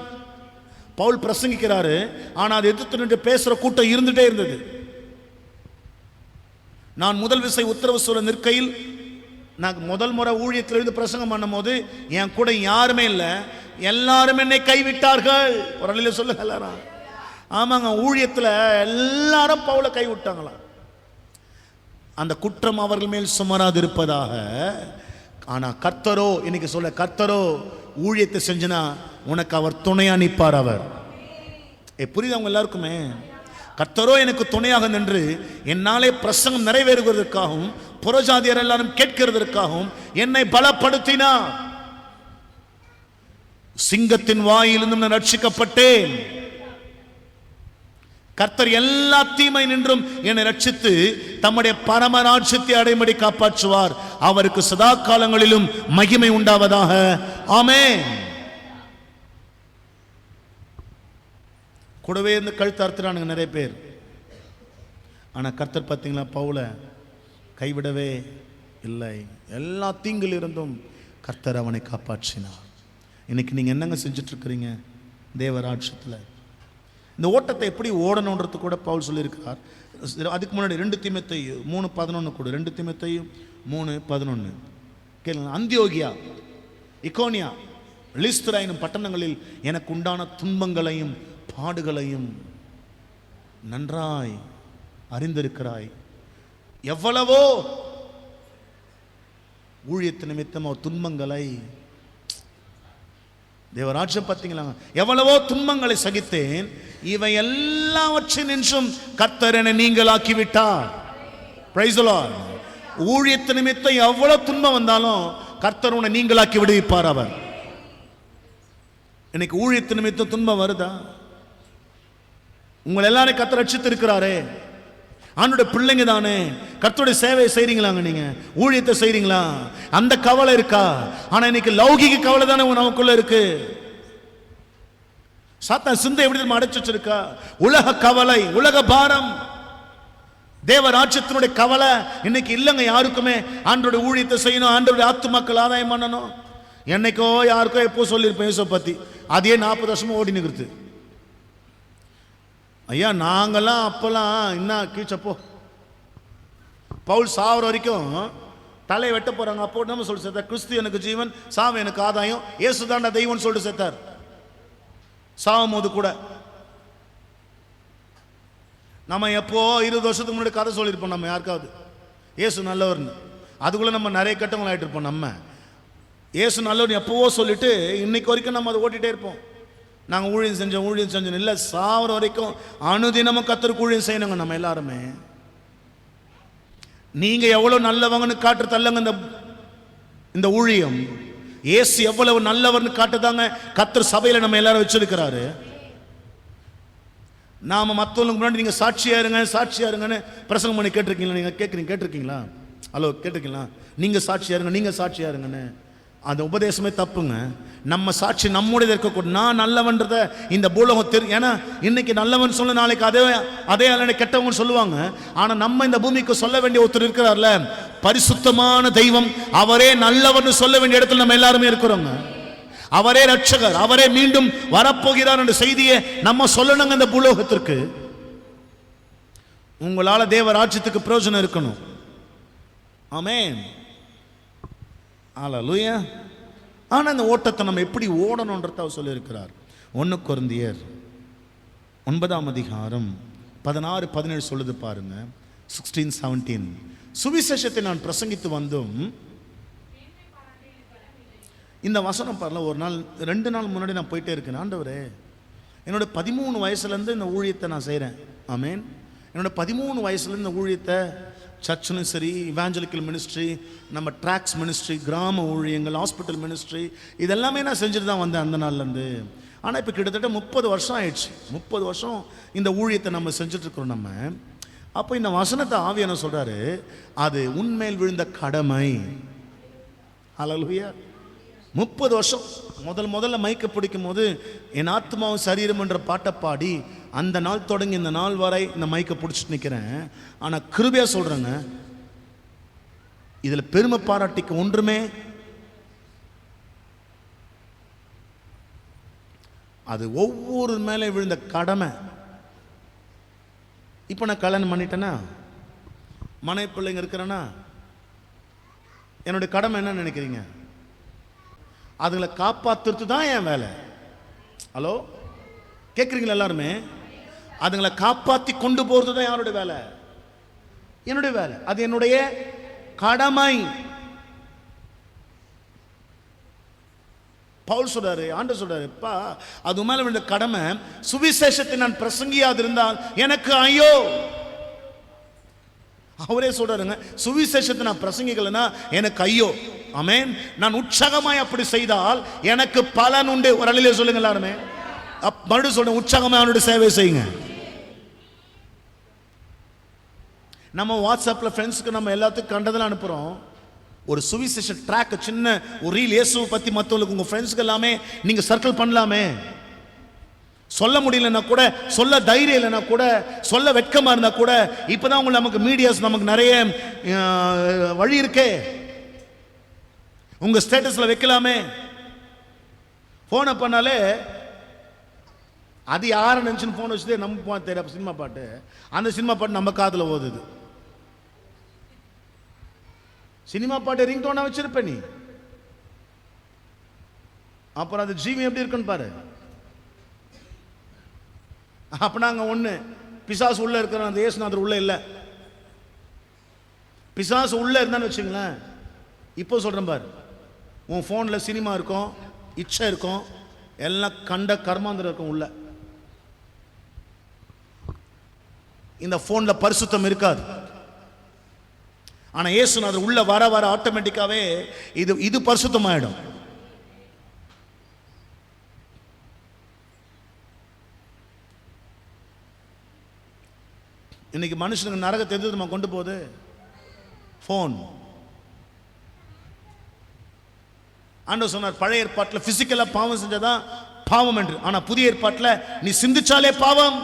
பவுல் பிரசங்கிக்கிறாரு, ஆனா அது எதிர்த்து நின்று பேசுற கூட்டம் இருந்துட்டே இருந்தது. நான் முதல் விசை உத்தரவு சொல்ல நிற்கையில், நான் முதல் முறை ஊழியத்தில் இருந்து பிரசங்கம் பண்ணும் போது என் கூட யாருமே இல்லை, எல்லாரும் என்னை கைவிட்டார்கள். ஒரு சொல்லுங்க எல்லாரும். ஆமாங்க, ஊழியத்தில் எல்லாரும் பவுலை கைவிட்டாங்களாம். அந்த குற்றம் அவர்கள் மேல் சுமராது இருப்பதாக. ஆனா கர்த்தரோ, இன்னைக்கு சொல்ல, கர்த்தரோ ஊழியத்தை செஞ்சுனா உனக்கு அவர் துணையா நிற்பார். அவர் புரியுது அவங்க எல்லாருக்குமே. கர்த்தரோ எனக்கு துணையாக நின்று என்னாலே பிரசங்கம் நிறைவேறுவதற்காகவும் புறஜாதியர் எல்லாரும் கேட்கிறதற்காகவும் என்னை பலப்படுத்தினார். சிங்கத்தின் வாயிலிருந்தும் நான் ரட்சிக்கப்பட்டேன். கர்த்தர் எல்லா தீமை நின்றும் என்னை ரட்சித்து தம்முடைய பரமராஜ்யத்தை அடையும்படி காப்பாற்றுவார். அவருக்கு சதா காலங்களிலும் மகிமை உண்டாவதாக. ஆமென். கூடவே இருந்து கழுத்து அறுத்துறானுங்க நிறைய பேர். ஆனா கர்த்தர் பார்த்தீங்களா, பவுலை கைவிடவே இல்லை. எல்லா தீங்கில் இருந்தும் கர்த்தர் அவனை காப்பாற்றினார். இன்னைக்கு நீங்க என்னங்க செஞ்சுட்டு இருக்கிறீங்க தேவராட்சத்தில்? இந்த ஓட்டத்தை எப்படி ஓடணுன்றது கூட பவுல் சொல்லியிருக்கிறார். அதுக்கு முன்னாடி 2 தீமோத்தேயு 3:11 கூட, 2 தீமோத்தேயு 3:11 கேளுங்க. அந்தியோகியா, இக்கோனியா, லிஸ்திரா எனும் பட்டணங்களில் எனக்கு உண்டான துன்பங்களையும் பாடுகளையும் நன்றாய் அறிந்திருக்கிறாய். எவ்வளவோ ஊழியத்து நிமித்தம் துன்பங்களை, தேவராஜ்யம் பார்த்தீங்களா, எவ்வளவோ துன்பங்களை சகித்தேன், இவை எல்லாவற்றின் நின்றும் கர்த்தர் என்னை நீங்களாக்கி விட்டார். Price the Lord. ஊழியத்து நிமித்தம் எவ்வளவு துன்பம் வந்தாலும் கர்த்தர் உன்னை நீங்களாக்கி விடுவிப்பார். அவர் இன்னைக்கு ஊழியத்து நிமித்தம் துன்பம் வருதா? உங்களை எல்லாரும் கர்த்தர் ரட்சித்து இருக்கிறாரே, ஆண்டோட பிள்ளைங்க தானே, கர்த்தருடைய சேவை செய்றீங்களாங்க, நீங்க ஊழியத்தை செய்றீங்களா? அந்த கவலை இருக்கா? ஆனா இன்னைக்கு லௌகிக கவலை தானே நமக்குள்ள இருக்கு. சாத்தான் சிந்தை எப்படி அடைச்சு வச்சிருக்கா? உலக கவலை, உலக பாரம். தேவராஜ்யத்தினுடைய கவலை இன்னைக்கு இல்லைங்க யாருக்குமே. ஆண்டோட ஊழியத்தை செய்யணும், ஆண்டோட ஆத்துமாக்கள் ஆதாயம் பண்ணணும். என்னைக்கோ யாருக்கோ எப்போ சொல்லியிருப்பேன் இயேசுவை பத்தி, அதே 40 வருஷமா ஓடி நிற்கிறது. ஐயா நாங்கெல்லாம் அப்பெல்லாம் என்ன கீழ்ச்சப்போ, பவுல் சாவர வரைக்கும் தலையை வெட்ட போறாங்க. அப்போ நம்ம சொல்லி சேர்த்தார், கிறிஸ்து எனக்கு ஜீவன், சாவு எனக்கு ஆதாயம், இயேசு தாண்டா தெய்வம்னு சொல்லிட்டு சேர்த்தார். சாவும் போது கூட நம்ம எப்போ 20 வருஷத்துக்கு முன்னாடி கதை சொல்லியிருப்போம் நம்ம யாருக்காவது இயேசு நல்லவர்னு. அதுக்குள்ளே நம்ம நிறைய கட்டங்கள் ஆகிட்டு இருப்போம். நம்ம இயேசு நல்லவர்னு எப்போவோ சொல்லிட்டு இன்னைக்கு வரைக்கும் நம்ம அதை ஓட்டிகிட்டே இருப்போம். நாங்கள் ஊழியம் செஞ்சோம் இல்லை, சாவர வரைக்கும் அனுதினமும் கர்த்தருக்கு ஊழியம் செய்யணுங்க நம்ம எல்லாருமே. நீங்க எவ்வளவு நல்லவங்கன்னு காட்டு தள்ளுங்க இந்த ஊழியம். இயேசு எவ்வளவு நல்லவர்னு காட்டுதாங்க கர்த்தர் சபையில நம்ம எல்லாரும் வச்சிருக்கிறாரு. நாம மற்றவங்களுக்கு முன்னாடி நீங்க சாட்சியா இருங்கன்னு பிரசங்கம் பண்ணி கேட்டிருக்கீங்களா? நீங்க கேட்டிருக்கீங்களா? ஹலோ, கேட்டிருக்கீங்களா? நீங்க சாட்சியா இருங்கன்னு. அந்த உபதேசமே தப்புங்க. நம்ம சாட்சி நம்முடைய இருக்கக்கூடாது. நான் நல்லவன்றத இந்த பூலோகம் தெரியும். ஏன்னா இன்னைக்கு நல்லவன் சொல்ல நாளைக்கு அதே அல்ல கெட்டவன் சொல்லுவாங்க. ஆனா நம்ம இந்த பூமிக்கு சொல்ல வேண்டிய ஒருத்தர் இருக்கிறார்ல, பரிசுத்தமான தெய்வம், அவரே நல்லவன் சொல்ல வேண்டிய இடத்துல நம்ம எல்லாருமே இருக்கிறோங்க. அவரே ரட்சகர், அவரே மீண்டும் வரப்போகிறார் என்ற செய்தியை நம்ம சொல்லணுங்க இந்த பூலோகத்திற்கு. உங்களால தேவ ராஜ்யத்துக்கு பிரயோஜனம் இருக்கணும். ஆமென், ஹல்லேலூயா. ஆனா இந்த ஓட்டத்தை நம்ம எப்படி ஓடணும்ன்றத அவர் சொல்லியிருக்கிறார். 1 கொரிந்தியர் 9ஆம் அதிகாரம் 16-17 சொல்லுது பாருங்க. 16-17 சுவிசேஷத்தை நான் பிரசங்கித்து வந்தும். இந்த வசனம் பாருங்க. ஒரு நாள் 2 நாள் முன்னாடி நான் போயிட்டே இருக்கேன். ஆண்டவரே, என்னோட 13 வயசுலேருந்து இந்த ஊழியத்தை நான் செய்கிறேன். ஆமேன். என்னோட 13 வயசுலேருந்து இந்த ஊழியத்தை சர்ச்சும் சரி, இவாஞ்சலிக்கல் மினிஸ்ட்ரி, நம்ம ட்ராக்ஸ் மினிஸ்ட்ரி, கிராம ஊழியங்கள், ஹாஸ்பிட்டல் மினிஸ்ட்ரி, இதெல்லாமே நான் செஞ்சுட்டு தான் வந்தேன் அந்த நாள்லேருந்து. ஆனால் இப்போ கிட்டத்தட்ட 30 வருஷம் ஆயிடுச்சு. 30 வருஷம் இந்த ஊழியத்தை நம்ம செஞ்சுட்ருக்குறோம் நம்ம. அப்போ இந்த வசனத்தை ஆவியான சொல்கிறாரு, அது உன்மேல் விழுந்த கடமை. ஹல்லேலூயா. 30 வருஷம் முதல்ல மைக்க பிடிக்கும் போது என் ஆத்மாவும் சரீரம் என்ற பாட்டை பாடி அந்த நாள் தொடங்கி இந்த நாள் வரை இந்த மைக்க பிடிச்சிட்டு நிற்கிறேன். ஆனால் கிருபையா சொல்கிறேங்க, இதில் பெருமை பாராட்டிக்க ஒன்றுமே, அது ஒவ்வொரு மேலே விழுந்த கடமை. இப்போ நான் கல்யாணம் பண்ணிட்டேன்னா, மனை பிள்ளைங்க இருக்கிறேன்னா, என்னுடைய கடமை என்ன நினைக்கிறீங்க? அதுங்களை காப்பாற்றுறது தான் என் வேலை. ஹலோ, கேட்குறீங்களா எல்லாருமே? அதுங்களை காப்பாற்றி கொண்டு போகிறது தான் யாருடைய வேலை? என்னுடைய வேலை. அது என்னுடைய கடமை. பவுல் சொல்றாரு, ஆண்டவர் சொல்றாரு, அப்பா அது மேல விழுந்த கடமை. சுவிசேஷத்தை நான் பிரசங்கியாது இருந்தால் எனக்கு ஐயோ. அவரே சொல்றாருங்க, சுவிசேஷத்தை நான் பிரசங்கிக்கலன்னா எனக்கு ஐயோ. ஆமென். நான் உற்சாகமாய் அப்படி செய்தால் எனக்கு பலன் உண்டு. ஒரு அலையிலே சொல்லுங்க எல்லாருமே. மறுபடியும் சொல்றேன், உற்சாகமாய் அவனுடைய சேவை செய்யுங்க. நம்ம வாட்ஸ்அப்ல ஃப்ரெண்ட்ஸுக்கு நம்ம எல்லாத்துக்கும் கண்டதெல்லாம் அனுப்புறோம். ஒரு சுவிசேஷ ட்ராக், சின்ன ஒரு ரீல் இயேசுவை பத்தி மற்றவங்களுக்கு உங்க ஃப்ரெண்ட்ஸுக்கு எல்லாமே நீங்க சர்க்கிள் பண்ணலாமே. சொல்ல முடியலன்னா கூட, சொல்ல தைரியம் இல்லைன்னா கூட, சொல்ல வெட்கமா இருந்தா கூட, இப்பதான் உங்களுக்கு நமக்கு மீடியாஸ் நமக்கு நிறைய வழி இருக்கே. உங்க ஸ்டேட்டஸ்ல வைக்கலாமே. போனை பண்ணாலே அது யாரை நினைச்சுன்னு போன் வச்சுட்டு நம்ம தெரிய சினிமா பாட்டு, அந்த சினிமா பாட்டு நம்ம காதுல ஓதுது. சினிமா பாட்டு ரிங் டோனா வச்சிருப்ப நீ. அப்புறம் அது ஜீவி எப்படி இருக்குன்னு பாரு. அப்பனா அங்க ஒண்ணு பிசாசு உள்ள இருக்கிற, அந்த இயேசுநாதர் உள்ள இல்ல. பிசாசு உள்ள இருந்தான்னு வச்சுங்களேன். இப்போ சொல்றேன் பாரு, உன் போன்ல சினிமா இருக்கும், இச்சை இருக்கும், எல்லாம் கண்ட கர்மாந்திரம் இருக்கும் உள்ள. இந்த போன்ல பரிசுத்தம் இருக்காது. ஆனா இயேசுநாதர் உள்ள வர வர ஆட்டோமேட்டிக்காவே இது பரிசுத்தமாயிடும். இன்னைக்கு மனுஷனுக்கு நரகத்தை எது நம்ம கொண்டு போகுது? போன். ஆண்டவர் சொன்னார், பழைய ஏற்பாட்டில் பிசிக்கலா பாவம் செஞ்சதான் பாவம் என்று. ஆனா புதிய ஏற்பாட்டில் நீ சிந்திச்சாலே பாவம்.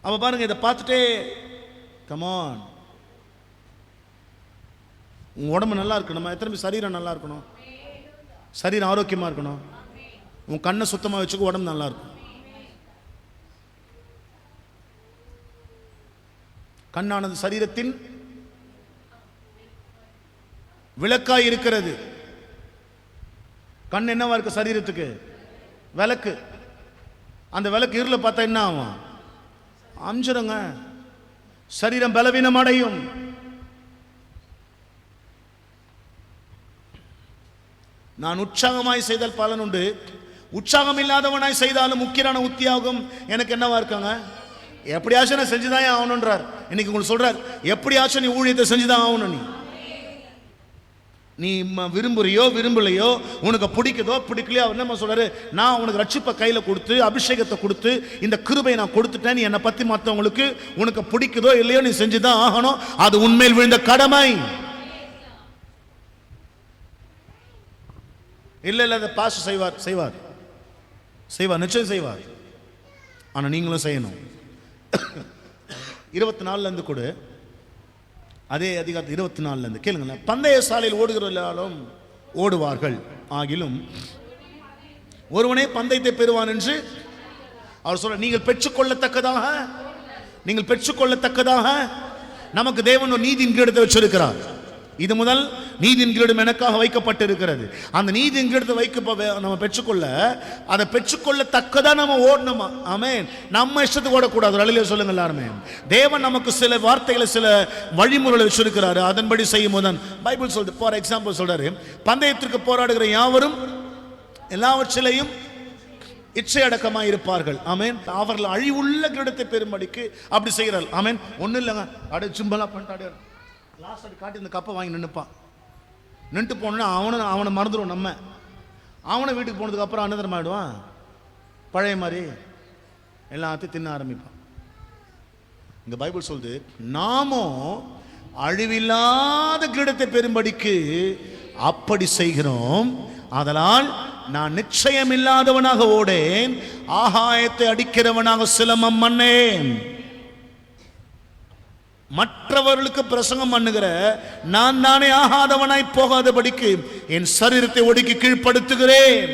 அவ பாருங்க, இதை பார்த்துட்டே கமான், உன் உடம்பு நல்லா இருக்கணும். எத்தனை பேர் சரீரம் நல்லா இருக்கணும்? சரீரம் ஆரோக்கியமா இருக்கணும். உன் கண்ணை சுத்தமா வச்சுக்க, உடம்பு நல்லா இருக்கும். கண்ணானது சரீரத்தின் விளக்காய் இருக்கிறது. கண் என்னவா இருக்கு? சரீரத்துக்கு விளக்கு. அந்த விளக்கு இருள பார்த்தா என்ன ஆகும்? அமிஞ்சிருங்க. சரீரம் பலவீனம் அடையும். நான் உற்சாகமாய் செய்தால் பலன் உண்டு, உற்சாகம் இல்லாதவனாய் செய்தாலும் முக்கியமான உத்தியாகம் எனக்கு என்னவா இருக்காங்க? எப்படியாச்சும் நான் செஞ்சுதான் ஆகணுன்றார். இன்னைக்கு உங்களுக்கு சொல்றார், எப்படியாச்சும் நீ ஊழியத்தை செஞ்சுதான் ஆகணும். நீ விரும்புறியோ விரும்பலையோ, உனக்கு பிடிக்குதோ பிடிக்கலையோ, அவர் என்ன சொல்றாரு? நான் உனக்கு ரட்சிப்பை கையில கொடுத்து அபிஷேகத்தை கொடுத்து இந்த கிருபையை நான் கொடுத்துட்டேன். நீ என்னை பத்தி மற்றவங்களுக்கு உனக்கு பிடிக்குதோ இல்லையோ நீ செஞ்சுதான் ஆகணும். அது உண்மையில் விழுந்த கடமை. இல்ல இல்ல அதை பாஸ் செய்வார் செய்வார் செய்வார், நிச்சயம் செய்வார். ஆனா நீங்களும் செய்யணும். 24 இருந்து கொடு, அதே அதிகாரத்தில் 24 இருந்து கேளுங்களேன். பந்தய சாலையில் ஓடுகிறவர்களும் ஓடுவார்கள், ஆகிலும் ஒருவனே பந்தயத்தை பெறுவான் என்று அவர் சொல்ற. நீங்கள் பெற்றுக்கொள்ளத்தக்கதாக நமக்கு தேவன் ஒரு நீதியின் கிரீடத்தை வச்சிருக்கிறார். இது முதல் நீதியின் கிரீடம் எனக்காக வைக்கப்பட்டிருக்கிறது. அந்த நீதியின் கிரீடத்தை நம்ம பெற்றுக்கொள்ள, அதை பெற்றுக்கொள்ளத்தக்கதா நம்ம ஓடணுமா? ஆமென். நம்ம இஷ்டத்துக்கு ஓடக்கூடாது. அல்லேலூயா சொல்லுங்க எல்லாருமே. தேவன் நமக்கு சில வார்த்தைகளை, சில வழிமுறைகளை வச்சிருக்கிறாரு. அதன்படி செய்யும் போது பைபிள் சொல்றது. ஃபார் எக்ஸாம்பிள் சொல்றாரு, பந்தயத்திற்கு போராடுகிற யாவரும் எல்லாவற்றிலையும் இச்சை அடக்கமாக இருப்பார்கள். ஆமென். அவர்கள் அழிவுள்ள கிரீடத்தை பெறும்படிக்கு அப்படி செய்கிறார்கள். ஆமென். ஒன்றும் இல்லைங்க, அப்படியே சிம்பலா பண்ணிட்டாடு லாஸ்ட் அடி காட்டி இந்த கப்பை வாங்கி நின்றுப்பான். நின்று போனோன்னா அவனை மறந்துடுவோம். நம்ம அவனை வீட்டுக்கு போனதுக்கு அப்புறம் அன்னதரம் ஆகிடுவான். பழைய மாதிரி எல்லாத்தையும் தின்ன ஆரம்பிப்பான். இந்த பைபிள் சொல்லுது, நாமும் அழிவில்லாத கிரீடத்தை பெறும்படிக்கு அப்படி செய்கிறோம். அதனால் நான் நிச்சயம் இல்லாதவனாக ஓடேன், ஆகாயத்தை அடிக்கிறவனாக சிலமம் பண்ணேன். மற்றவர்களுக்கு பிரசங்கம் பண்ணுகிற நான் தானே ஆகாதவனாய் போகாதபடிக்கு என் சரீரத்தை ஒடுக்கி கீழ்ப்படுத்துகிறேன்.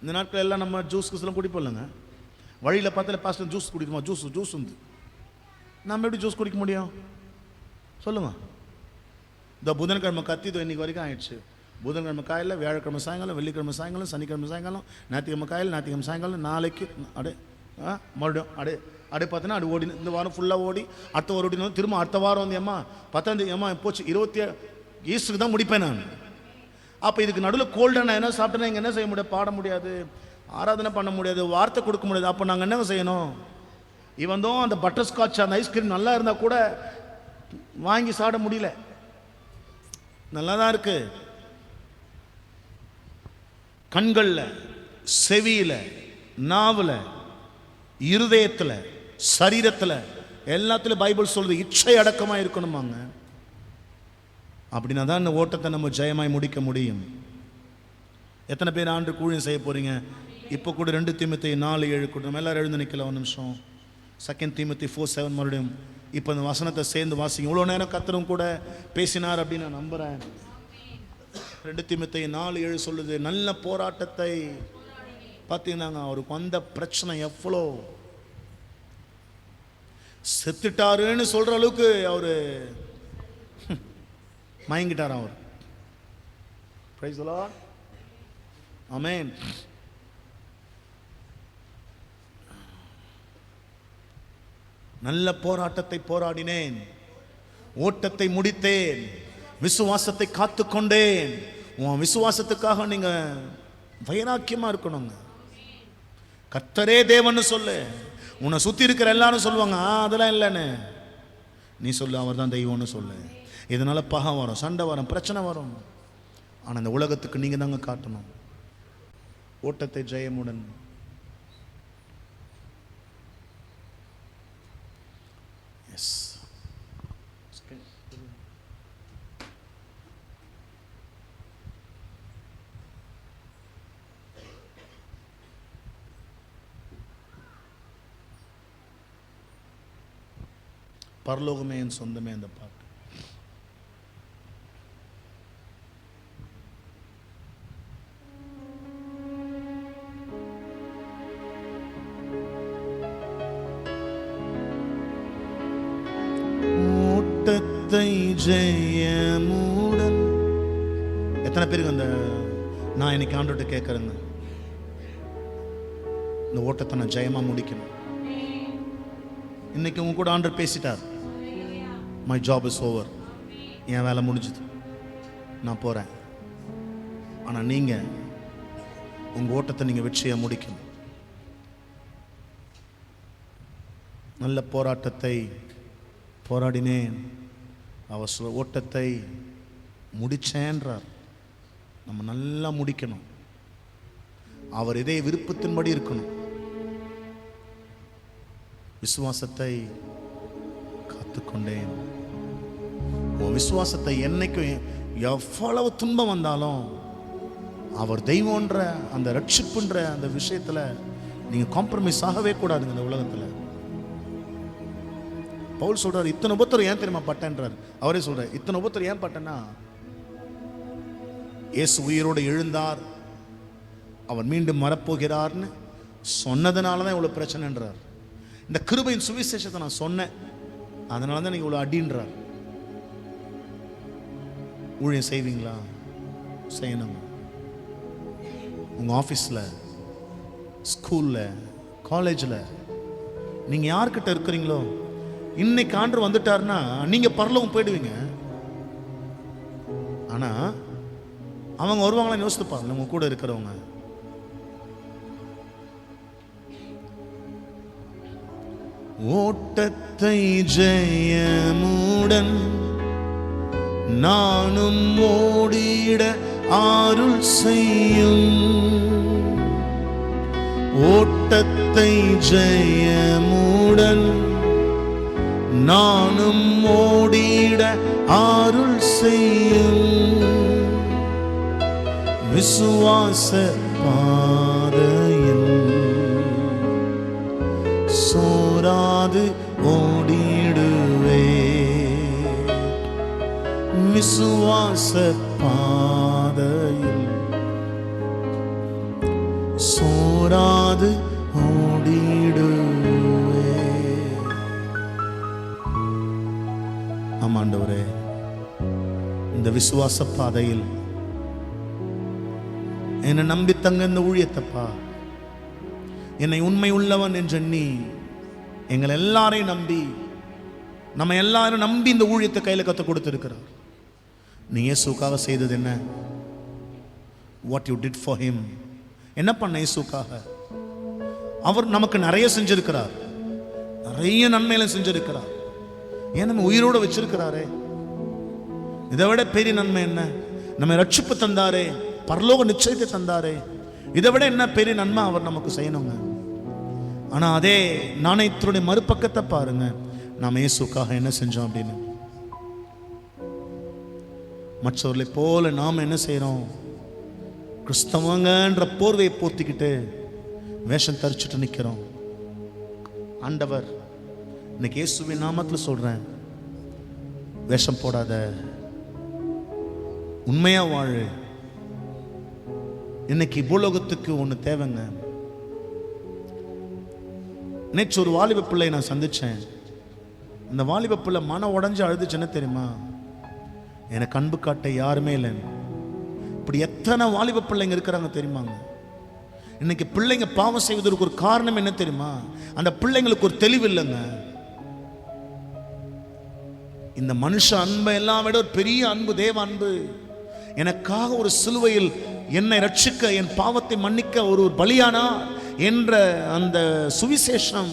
இந்த நாட்கள் எல்லாம் நம்ம ஜூஸ் எல்லாம் குடிப்போம்லங்க. வழியில் பார்த்தால பாஸ்டர் ஜூஸ் குடிக்குமா? ஜூஸ் வந்து நம்ம எப்படி ஜூஸ் குடிக்க முடியும் சொல்லுங்க? இந்த புதன்கிழமை கத்திதோ இன்னைக்கு வரைக்கும் ஆயிடுச்சு. புதன்கிழமை காலையில், வியாழக்கிழமை சாயங்காலம், வெள்ளிக்கிழமை சாயங்காலம், சனிக்கிழமை சாயங்காலம், ஞாயிற்றுக்கிழமை காலையில், ஞாயிற்றுக்கிழமை சாயங்காலம், நாளைக்கு மறுபடியும் பார்த்தீங்கன்னா அது ஓடி, இந்த வாரம் ஃபுல்லாக ஓடி, அடுத்த வாரம் ஓடினோம், திரும்ப அடுத்த வாரம் வந்து ஏம்மா 10ஆம் தேதி ஏம்மா போச்சு, 27 ஈஸ்டருக்கு தான் முடிப்பேன் நான். அப்போ இதுக்கு நடுவில் கோல்டாக நான் என்ன சாப்பிட்டேன்னா இங்கே என்ன செய்ய முடியாது? பாட முடியாது, ஆராதனை பண்ண முடியாது, வார்த்தை கொடுக்க முடியாது. அப்போ நாங்கள் என்ன செய்யணும்? இவன்தான் அந்த பட்டர் ஸ்காட்ச், அந்த ஐஸ்கிரீம் நல்லா இருந்தால் கூட வாங்கி சாப்பிட முடியல. நல்லா தான் இருக்கு. கண்களில், செவியில், நாவில், இருதயத்தில், சரீரத்தில், எல்லாத்துலையும் பைபிள் சொல்றது இச்சை அடக்கமாக இருக்கணுமாங்க. அப்படின்னா தான் இந்த ஓட்டத்தை நம்ம ஜெயமாய் முடிக்க முடியும். எத்தனை பேர் ஆண்டு ஊழியம் செய்ய போறீங்க? இப்போ கூட 2 தீமோத்தேயு 4:7 கூட நம்ம எல்லாரும் எழுந்து நிற்கல ஒரு நிமிஷம். 2 தீமோத்தேயு 4:7 மறுபடியும் இப்போ இந்த வசனத்தை சேர்ந்து வாசிங்க. இவ்வளோ நேரம் கர்த்தரும் கூட பேசினார் அப்படின்னு நான் நம்புகிறேன். 2 தீமோத்தேயு 4:7 சொல்லுது, நல்ல போராட்டத்தை. பார்த்தீங்கன்னாங்க அவருக்கு வந்த பிரச்சனை எவ்வளோ, செத்துட்டாருன்னு சொல்ற அளவுக்கு அவரு மயங்கிட்டார். அவர் பிரைஸ் தி லார்ட். ஆமென். நல்ல போராட்டத்தை போராடினேன், ஓட்டத்தை முடித்தேன், விசுவாசத்தை காத்துக்கொண்டேன். உன் விசுவாசத்துக்காக நீங்க வைராக்கியமா இருக்கணுங்க. கர்த்தரே தேவன்னு சொல்லு. உன்னை சுத்தி இருக்கிற எல்லாரும் சொல்லுவாங்க அதெல்லாம் இல்லைன்னு, நீ சொல்லு அவர் தான் தெய்வம்னு சொல்லு. இதனால பகை வரும், சண்டை வரும், பிரச்சனை வரும். ஆனால் இந்த உலகத்துக்கு நீங்க தாங்க காட்டணும் ஓட்டத்தை ஜெயமுடன். எஸ், பரலோகமே என் சொந்தமே அந்த பாட்டு. ஓட்டத்தை ஜெயமுடன். எத்தனை பேருக்கு அந்த நான் இன்னைக்கு ஆண்டவர்கிட்ட கேட்கறேங்க, இந்த ஓட்டத்தை நான் ஜெயமா முடிக்கணும். இன்னைக்கு உங்க கூட ஆண்டவர் பேசிட்டார். மை ஜாப் இஸ் ஓவர், என் வேலை முடிஞ்சுது, நான் போறேன். ஆனா நீங்க உங்க ஓட்டத்தை நீங்க வெற்றியா முடிக்கணும். நல்ல போராட்டத்தை போராடினேன், அவர் ஓட்டத்தை முடிச்சேன்றார். நம்ம நல்லா முடிக்கணும். அவர் இதே விருப்பத்தின்படி இருக்கணும். விசுவாசத்தை காத்துக்கொண்டேன். உன் விசுவாசத்தை என்னைக்கும் எவ்வளவு துன்பம் வந்தாலும் அவர் தெய்வம்ன்ற அந்த ரட்சிப்புன்ற அந்த விஷயத்துல நீங்க காம்ப்ரமைஸ் ஆகவே கூடாதுங்க. இந்த உலகத்துல பவுல் சொல்றாரு, இத்தனை உபத்திரம் ஏன் தெரியுமா பட்டேன்றார். அவரே சொல்றாரு, இத்தனை உபத்திரம் ஏன் பட்டேன்னா இயேசு உயிரோடு எழுந்தார், அவர் மீண்டும் வரப்போகிறார்னு சொன்னதுனாலதான் இவ்வளவு பிரச்சனைன்றார். இந்த கிருபையின் சுவிசேஷத்தை நான் சொன்னேன், அதனாலதான் நீங்க இவ்வளவு அடின்றார். ஊழியம் செய்வீங்களா? செய்யணும். உங்க ஆபீஸ்ல, ஸ்கூல்ல, காலேஜ்ல நீங்க யார்கிட்ட இருக்கிறீங்களோ, இன்னைக்கு ஆண்டவர் வந்துட்டாருன்னா நீங்க பரலோகம் போயிடுவீங்க. ஆனா அவங்க வருவாங்களா யோசித்து பாருங்க. உங்க கூட இருக்கிறவங்க ஓட்டத்தை ஜெயமுடன் நானும் ஓடிட அருள் செய்யும். ஓட்டத்தை ஜெயமுடன் நானும் ஓடிட அருள் செய்யும். விசுவாச பாதையில் சோராது ஓடிடுவே. விசுவாச பாதையில் சோராது ஓடிடுவே. ஆமாண்டவரே, இந்த விசுவாச பாதையில் என்னை நம்பி தங்க இந்த ஊழியத்தப்பா, என்னை உண்மை உள்ளவன் என்று எண்ணி எங்களை எல்லாரையும் நம்பி, நம்ம எல்லாரும் நம்பி இந்த ஊழியத்தை கையில் கத்து கொடுத்திருக்கிறார். நீ இயேசுக்காக செய்தது என்ன? What you did for him. என்ன பண்ண இயேசுக்காக? அவர் நமக்கு நிறைய செஞ்சிருக்கிறார், நிறைய நன்மையில செஞ்சிருக்கிறார். ஏன் நம்ம உயிரோடு வச்சிருக்கிறாரே, இதை விட பெரிய நன்மை என்ன? நம்ம ரட்சிப்பு தந்தாரே, பரலோக நிச்சயத்தை தந்தாரே, இதை விட என்ன பெரிய நன்மை அவர் நமக்கு செய்யணுங்க. ஆனா அதே நாணயத்தினுடைய மறுபக்கத்தை பாருங்க, நாம இயேசுக்காக என்ன செஞ்சோம் அப்படின்னு. மற்றவர்களை போல நாம என்ன செய்யறோம்? கிறிஸ்தவங்கன்ற போர்வையை போத்திக்கிட்டு வேஷம் தரிச்சுட்டு நிக்கிறோம். ஆண்டவர் இன்னைக்கு இயேசுவின் நாமத்தில் சொல்றேன், வேஷம் போடாத, உண்மையா வாழு. இன்னைக்கு பூலோகத்துக்கு ஒண்ணு தேவைங்க. நேற்று ஒரு வாலிப பிள்ளை நான் சந்திச்சேன். அந்த வாலிப பிள்ளை மன உடைஞ்சு அழுதுச்சுன்னு தெரியுமா? எனக்கு அன்பு காட்ட யாருமே இல்லைன்னு. இப்படி எத்தனை வாலிப பிள்ளைங்க இருக்கிறாங்க தெரியுமாங்க? இன்னைக்கு பிள்ளைங்க பாவம் செய்வதற்கு ஒரு காரணம் என்ன தெரியுமா? அந்த பிள்ளைங்களுக்கு ஒரு தெளிவு இல்லைங்க. இந்த மனுஷ அன்பை எல்லாம் விட ஒரு பெரிய அன்பு தேவ அன்பு. எனக்காக ஒரு சிலுவையில் என்னை ரட்சிக்க, என் பாவத்தை மன்னிக்க ஒரு பலியானா என்ற அந்த சுவிசேஷம்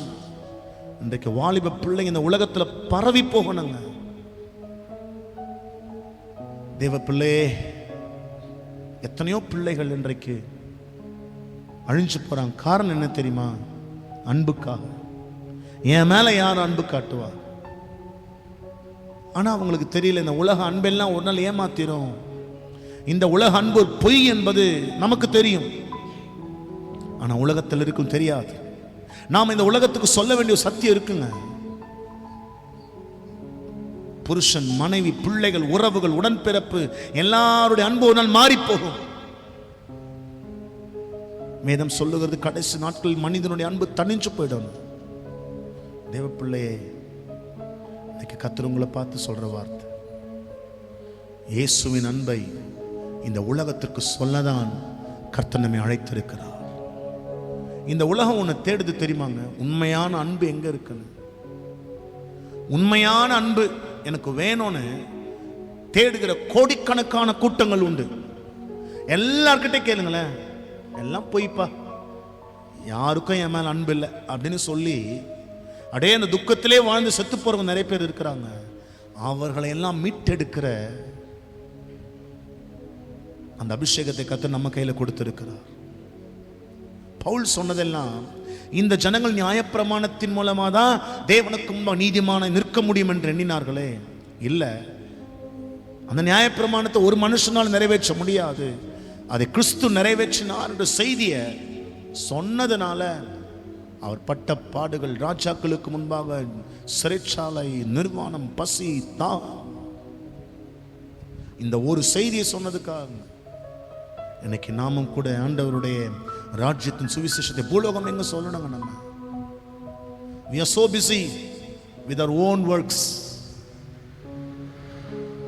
இன்றைக்கு வாலிப பிள்ளைங்க இந்த உலகத்துல பரவி போகணுங்க. தேவ பிள்ளையே, எத்தனையோ பிள்ளைகள் இன்றைக்கு அழிஞ்சு போறாங்க. காரணம் என்ன தெரியுமா? அன்புக்காக. என் மேல யார் அன்பு காட்டுவா? ஆனா அவங்களுக்கு தெரியல, இந்த உலக அன்பெல்லாம் ஒரு நாள் ஏமாத்திரும். இந்த உலக அன்பு பொய் என்பது நமக்கு தெரியும், ஆனா உலகத்தில் இருக்கும் தெரியாது. நாம் இந்த உலகத்துக்கு சொல்ல வேண்டிய சத்தியம் இருக்குங்க. புருஷன், மனைவி, பிள்ளைகள், உறவுகள், உடன்பிறப்பு எல்லாருடைய அன்பு ஒரு நாள் மாறி போகும். வேதம் சொல்லுகிறது, கடைசி நாட்களில் மனிதனுடைய அன்பு தணிஞ்சு போயிடும். தேவ பிள்ளையே, இன்னைக்கு கர்த்தர் உங்களை பார்த்து சொல்ற வார்த்தை, இயேசுவின் அன்பை இந்த உலகத்திற்கு சொல்லதான் கர்த்தர் நம்மை அழைத்திருக்கிறார். இந்த உலகம் ஒன்று தேடுது தெரியுமாங்க, உண்மையான அன்பு எங்க இருக்குன்னு. உண்மையான அன்பு எனக்கு வேணும்னு தேடுகிற கோடிக்கணக்கான கூட்டங்கள் உண்டு. எல்லார்கிட்ட கேளுங்களேன், எல்லாம் பொய்ப்பா, யாருக்கும் என் மேல அன்பு இல்லை அப்படின்னு சொல்லி அடே அந்த துக்கத்திலே வாழ்ந்து செத்து போறவங்க நிறைய பேர் இருக்கிறாங்க. அவர்களை எல்லாம் மீட்டெடுக்கிற அந்த அபிஷேகத்தை கர்த்தர் நம்ம கையில கொடுத்திருக்கிறார். பவுல் சொன்னதெல்லாம் இந்த ஜனங்கள் நியாயப்பிரமாணத்தின் மூலமா தான் தேவனுக்கு முன்பாக நீதிமான நிற்க முடியும் என்று எண்ணினார்களே. இல்ல, அந்த நியாயப்பிரமாணத்தை ஒரு மனுஷனால் நிறைவேற்ற முடியாது. அதை கிறிஸ்து நிறைவேற்றினார் என்ற செய்தியை சொன்னதுனால அவர் பட்ட பாடுகள், ராஜாக்களுக்கு முன்பாக சிறைச்சாலை, நிர்வாணம், பசி, தாகம், இந்த ஒரு செய்தியை சொன்னதுக்காக இன்னைக்கு நாமும் கூட ஆண்டவருடைய ராஜ்யத்தின் சுவிசேஷத்தை பூலோகம் எங்க சொல்லணுங்க. நம்ம we are so busy with our own works.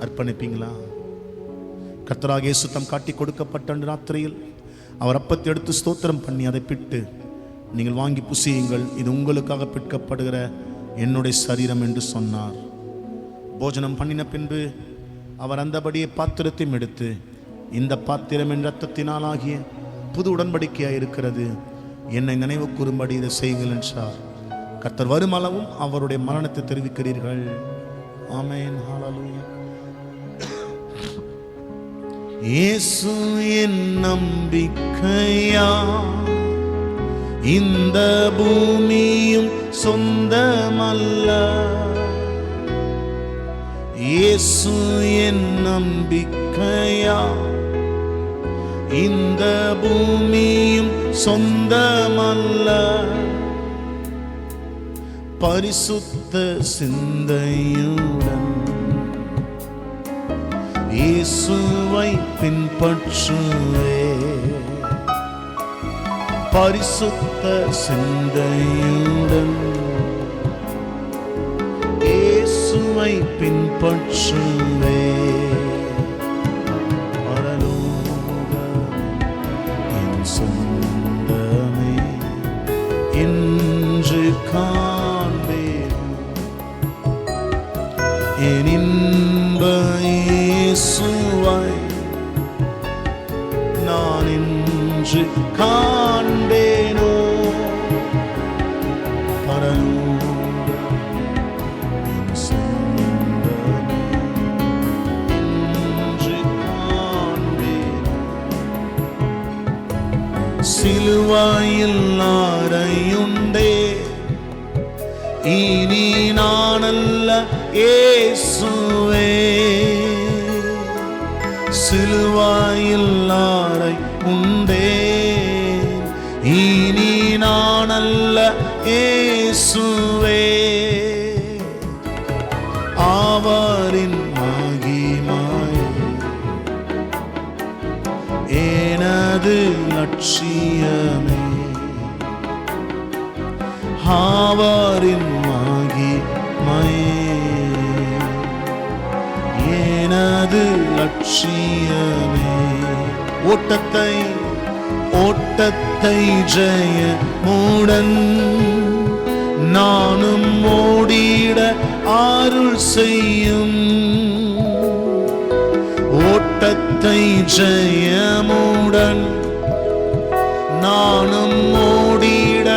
அர்ப்பணிப்பீங்களா? கர்த்தராகிய இயேசு தம் காட்டி கொடுக்கப்பட்ட ராத்திரியில் அவர் அப்பத்தை எடுத்து ஸ்தோத்திரம் பண்ணி அதை பிட்டு, நீங்கள் வாங்கி புசியுங்கள், இது உங்களுக்காக பிற்கப்படுகிற என்னுடைய சரீரம் என்று சொன்னார். போஜனம் பண்ணின பின்பு அவர் அந்தபடியே பாத்திரத்தையும் எடுத்து, இந்த பாத்திரம் என் இரத்தத்தினால் ஆகிய புது உடன்படிக்கையாக இருக்கிறது, என்னை நினைவு கூறும்படி இதை செய்யுங்கள் என்றார். கர்த்தர் வரும் அளவும் அவருடைய மரணத்தை தெரிவிக்கிறீர்கள். ஆமென், ஹல்லேலூயா. இயேசு என் நம்பிக்கையா, இந்த பூமியும் சொந்தமல்ல. இயேசு என் நம்பிக்கையா, இந்த பூமியும் சொந்தமல்ல. பரிசுத்த சிந்தையுடன் இயேசுவை பின்பற்றுவே. பரிசுத்த சிந்தையுடன் இயேசுவை பின்பற்றுவே. என் சொந்தமே என்று காண்பேன், என் இன்ப இயேசுவை நான் இன்று காண்பேனோ. என் சொந்தமே என்று காண்பேனோ. சிலுவையில் அறையுண்டே, இனி நானல்ல இயேசுவே. சிலுவையில் அறை உண்டே, இனி நானல்ல இயேசுவே. அவரின் மகிமை எனது லட்சியமே. அவரின் மகிமை எனது லட்சியமே. ஓட்டத்தை ஜெயமுடன் நானும் ஓடிட அருள் செய்யும். ஓட்டத்தை ஜெயமுடன் நானும் ஓடிட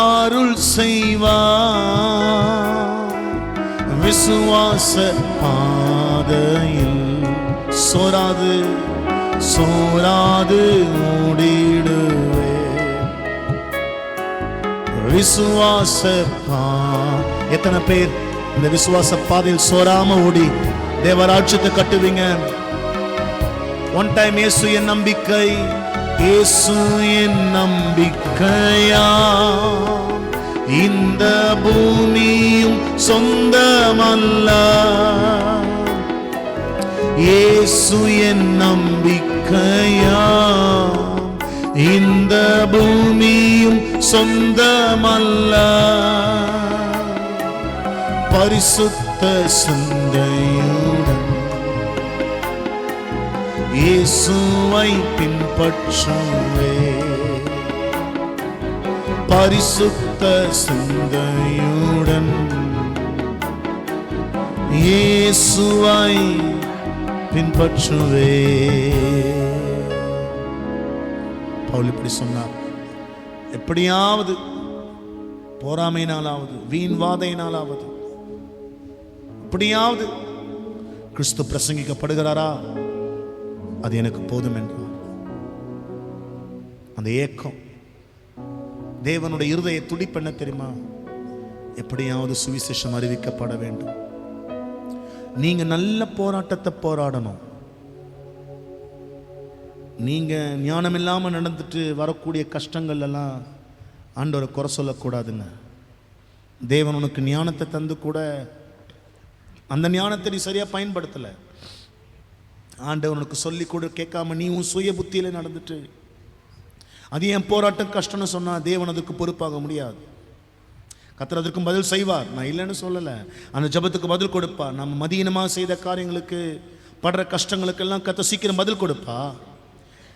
அருள் செய்வார். விசுவாச பாதையில் சோராது ஓடிடுவே. விசுவாச எத்தனை பேர் இந்த விசுவாச பாதையில் சோராம ஓடி தேவராஜ்யத்தை கட்டுவீங்க? ஒன் டைம் இயேசு என் நம்பிக்கை, இயேசு என் நம்பிக்கையா, இந்த பூமியும் சொந்தமல்ல. இயேசு என் நம்பிக்கையா, இந்த பூமியும் சொந்தமல்ல. பரிசுத்த சிந்தையுடன் இயேசுவை பின்பற்றுவே, பரிசுத்த சிந்தையுடன் இயேசுவை பின்பற்றுவே. பவுல் இப்படி சொன்னார். எப்படியாவது போராமையினாலாவது வீண் வாதையினாலாவது எப்படியாவது கிறிஸ்து பிரசங்கிக்கப்படுகிறாரா, அது எனக்கு போதும் என்றார். அந்த ஏக்கம், தேவனுடைய இருதய துடிப்பு என்ன தெரியுமா? எப்படியாவது சுவிசேஷம் அறிவிக்கப்பட வேண்டும். நீங்க நல்ல போராட்டத்தை போராடணும். நீங்க ஞானம் இல்லாம நடந்துட்டு வரக்கூடிய கஷ்டங்கள் எல்லாம் ஆண்டவரை குறை சொல்லக்கூடாதுங்க. தேவன் உனக்கு ஞானத்தை தந்து கூட அந்த ஞானத்தை நீ சரியா பயன்படுத்தல. ஆண்டவர் உனக்கு சொல்லி கூட கேட்காம நீ உன் சுய புத்தியில நடந்துட்டு அது என் போராட்டம் கஷ்டம்னு சொன்னா தேவன் அதுக்கு பொறுப்பாக முடியாது. கர்த்தர் அதற்கு பதில் செய்வார், நான் இல்லைன்னு சொல்லலை. அந்த ஜெபத்துக்கு பதில் கொடுப்பார். நம்ம மதியினமாக செய்த காரியங்களுக்கு படுற கஷ்டங்களுக்கெல்லாம் கர்த்தர் சீக்கிரம் பதில் கொடுப்பா.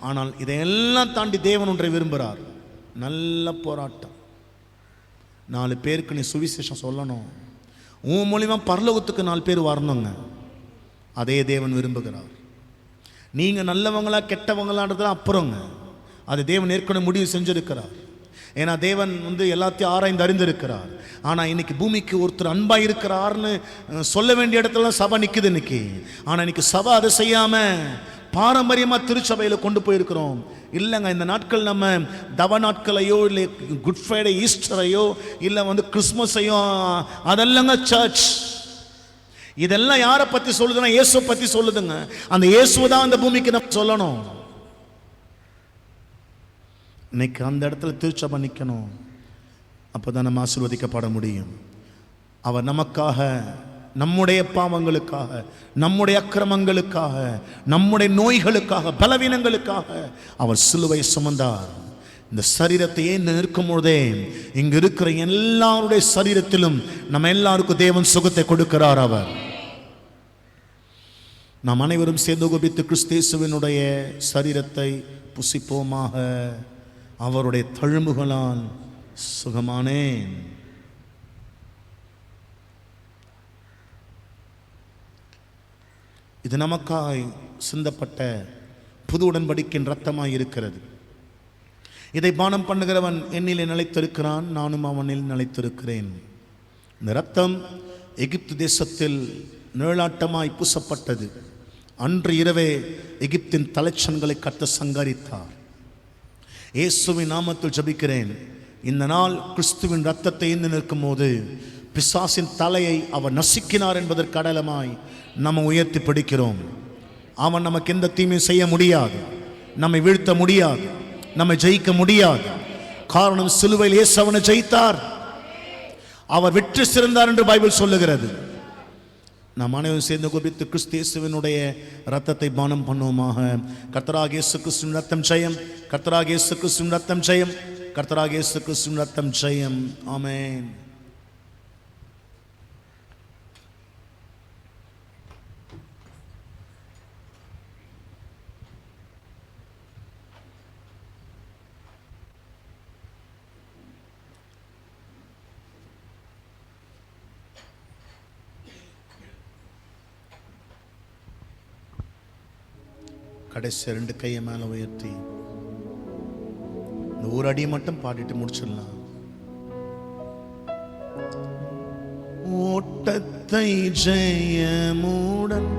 ஆனால் இதையெல்லாம் தாண்டி தேவன் ஒன்றை விரும்புகிறார், நல்ல போராட்டம். 4 பேருக்கு நீ சுவிசேஷம் சொல்லணும், உன் மூலியமா பரலோகத்துக்கு 4 பேர் வரணுங்க. அதே தேவன் விரும்புகிறார். நீங்க நல்லவங்களா கெட்டவங்களான்றதுலாம் அப்புறங்க, அது தேவன் ஏற்கனவே முடிவு செஞ்சிருக்கிறார். ஏன்னா தேவன் எல்லாத்தையும் ஆராய்ந்து அறிந்திருக்கிறார். ஆனால் இன்னைக்கு பூமிக்கு ஒருத்தர் அன்பாக இருக்கிறார்னு சொல்ல வேண்டிய இடத்துல சபை நிற்குது இன்னைக்கு. ஆனால் இன்னைக்கு சபை அதை செய்யாமல் பாரம்பரியமாக திருச்சபையில் கொண்டு போயிருக்கிறோம். இல்லைங்க, இந்த நாட்கள் நம்ம தவ நாட்களையோ இல்லை குட் ஃப்ரைடே ஈஸ்டரையோ இல்லை கிறிஸ்மஸையோ அதெல்லாங்க சர்ச். இதெல்லாம் யாரை பற்றி சொல்லுதுன்னா இயேசுவை பற்றி சொல்லுதுங்க. அந்த இயேசுவை தான் அந்த பூமிக்கு நம்ம சொல்லணும். இன்னைக்கு அந்த இடத்துல திருச்சபை நிற்கணும். அப்போ தான் நம்ம ஆசீர்வதிக்கப்பட முடியும். அவர் நமக்காக, நம்முடைய பாவங்களுக்காக, நம்முடைய அக்கிரமங்களுக்காக, நம்முடைய நோய்களுக்காக, பலவீனங்களுக்காக அவர் சிலுவை சுமந்தார். இந்த சரீரத்தை ஏன் நிற்கும் பொழுதே இங்கு இருக்கிற எல்லாருடைய சரீரத்திலும் நம்ம எல்லாருக்கும் தேவன் சுகத்தை கொடுக்கிறார். அவர் நாம் அனைவரும் சேர்ந்து கோபித்து கிறிஸ்தேசுவினுடைய சரீரத்தை புசிப்போமாக. அவருடைய தழும்புகளால் சுகமானேன். இது நமக்காய் சிந்தப்பட்ட புது உடன்படிக்கையின் இரத்தமாய் இருக்கிறது. இதை பானம் பண்ணுகிறவன் என்னிலே நிலைத்திருக்கிறான், நானும் அவனில் நிலைத்திருக்கிறேன். இந்த இரத்தம் எகிப்து தேசத்தில் நிழலாட்டமாய் பூசப்பட்டது. அன்று இரவே எகிப்தின் தலைச்சன்களை கர்த்தர் சங்கரித்தார். இயேசுவின் நாமத்தில் ஜெபிக்கிறேன். இந்த நாள் கிறிஸ்துவின் இரத்தத்தை ஏந்தி நிற்கும் போது பிசாசின் தலையை அவர் நசுக்கினார் என்பதற்கு அடையாளமாய் நம்ம உயர்த்தி பிடிக்கிறோம். அவன் நமக்கு எந்த தீமையும் செய்ய முடியாது, நம்மை வீழ்த்த முடியாது, நம்மை ஜெயிக்க முடியாது. காரணம், சிலுவையில் இயேசு அவனை ஜெயித்தார், அவர் வெற்றி சிறந்தார் என்று பைபிள் சொல்லுகிறது. நாம் அனைவரும் சேர்ந்து கோபித்து கிறிஸ்து இயேசுவினுடைய இரத்தத்தை பானம் பண்ணுவோமாக. கர்த்தராகிய இயேசு கிறிஸ்துவின் இரத்தம் ஜெயம், கர்த்தராகிய இயேசு கிறிஸ்துவின் இரத்தம் ஜெயம், கர்த்தராகிய இயேசு கிறிஸ்துவின் இரத்தம் ஜெயம். ஆமென். கடைசி 2 கையை மேலே உயர்த்தி இந்த ஒரு அடி மட்டும் பாடிட்டு முடிச்சிடலாம். ஓட்டத்தை ஜெயமுடன்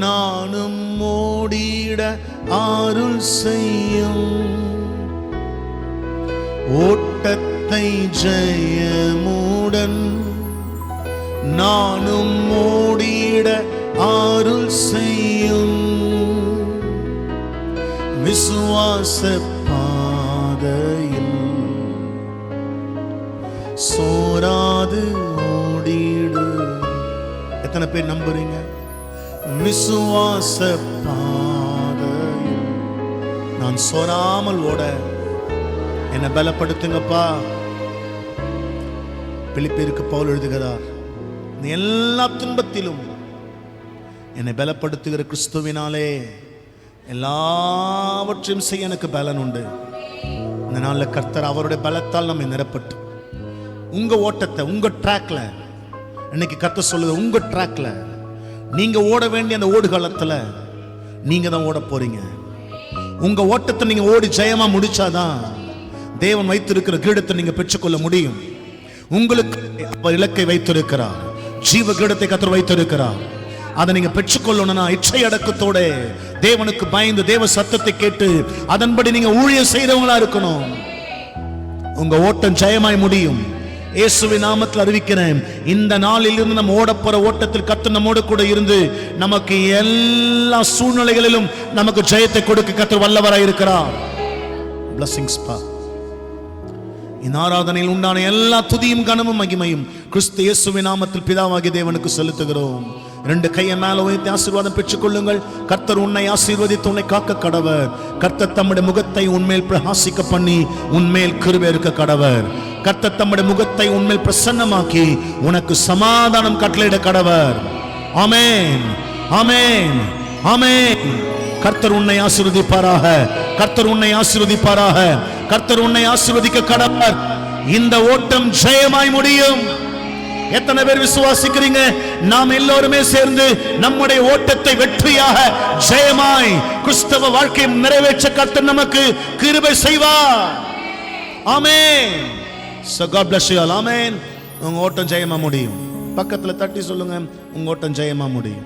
நானும் ஓடிட அருள் செய்யும். ஓட்டத்தை ஜெயமுடன் நானும் ஓடிட அருள் செய்யும். விசுவாச பாதையில் சோராது ஓடிடு. எத்தனை பேர் நம்புறீங்க? விசுவாச பாதையில் நான் சோராமல் ஓட என்னை பலப்படுத்துங்கப்பா. பிலிப்பியருக்கு பவுல் எழுதுகிறார், எல்லா துன்பத்திலும் என்னை பலப்படுத்துகிற கிறிஸ்துவினாலே எல்லாவற்றையும் செய்ய எனக்கு பலன் உண்டு. இந்த நாளில் கர்த்தர் அவருடைய பலத்தால் நம்மை நிரப்பட்டு உங்க ஓட்டத்தை உங்க ட்ராக்ல இன்னைக்கு கர்த்தர் சொல்லுது, உங்க ட்ராக்ல நீங்க ஓட வேண்டிய அந்த ஓடுகாலத்துல நீங்க தான் ஓட போறீங்க. உங்க ஓட்டத்தை நீங்க ஓடி ஜெயமா முடிச்சாதான் தேவன் வைத்திருக்கிற கிரீடத்தை நீங்க பெற்றுக்கொள்ள முடியும். உங்களுக்கு அவர் இலக்கை வைத்திருக்கிறார், ஜீவ கிரீடத்தை கர்த்தர் வைத்திருக்கிறார். அதை நீங்க பெற்றுக்கொள்ளணும்னா இச்சை அடக்கத்தோட தேவனுக்கு பயந்து தேவ சத்தத்தை கேட்டு அதன்படி நீங்க ஊழியம் செய்தவங்களா இருக்கணும். உங்க ஓட்டம் ஜெயமாய் முடியும். இயேசுவின் நாமத்தில் அறிவிக்கிறேன், இந்த நாளில் இருந்து நம்ம ஓடப்போற ஓட்டத்தில் கர்த்தர் நம்மோடு கூட இருந்து நமக்கு எல்லா சூழ்நிலைகளிலும் நமக்கு ஜெயத்தை கொடுக்க கர்த்தர் வல்லவராய் இருக்கிறார். பிளஸிங்ஸ் பா. இந்த ஆராதனையில் உண்டான எல்லா துதியும் கனமும் மகிமையும் கிறிஸ்து இயேசுவின் நாமத்தில் பிதாவாகிய தேவனுக்கு செலுத்துகிறோம். 2 கையை மேல உயர்த்தி ஆசீர்வாதம் பெற்றுக் கொள்ளுங்கள். கர்த்தர் உன்னை ஆசீர்வதித்து உன்னை காக்க கடவர். கர்த்தர் தம்முடைய முகத்தை உன்மேல் பிரகாசிக்க பண்ணி உன்மேல் கிருபை இருக்க கடவர். கர்த்தர் தம்முடைய முகத்தை உன்மேல் பிரசன்னமாக்கி உனக்கு சமாதானம் கட்டளையிட கடவர். ஆமென், ஆமென், ஆமென். கர்த்தர் உன்னை ஆசீர்வதிப்பாராக. கர்த்தர் உன்னை ஆசீர்வதிப்பாராக. கர்த்தர் உன்னை ஆசீர்வதிக்க கடவர். இந்த ஓட்டம் ஜெயமாய் முடியும். எத்தனை பேர் விசுவாசிக்கிறீங்க? நாம் எல்லோருமே சேர்ந்து நம்முடைய ஓட்டத்தை வெற்றியாக ஜெயமாய் கிறிஸ்தவ வாழ்க்கையை நிறைவேற்ற கர்த்தர் நமக்கு கிருபை செய்வார். ஆமென். So God bless you all. ஆமென். உங்க ஓட்டம் ஜெயமா முடியும். பக்கத்துல தட்டி சொல்லுங்க, உங்க ஓட்டம் ஜெயமா முடியும்.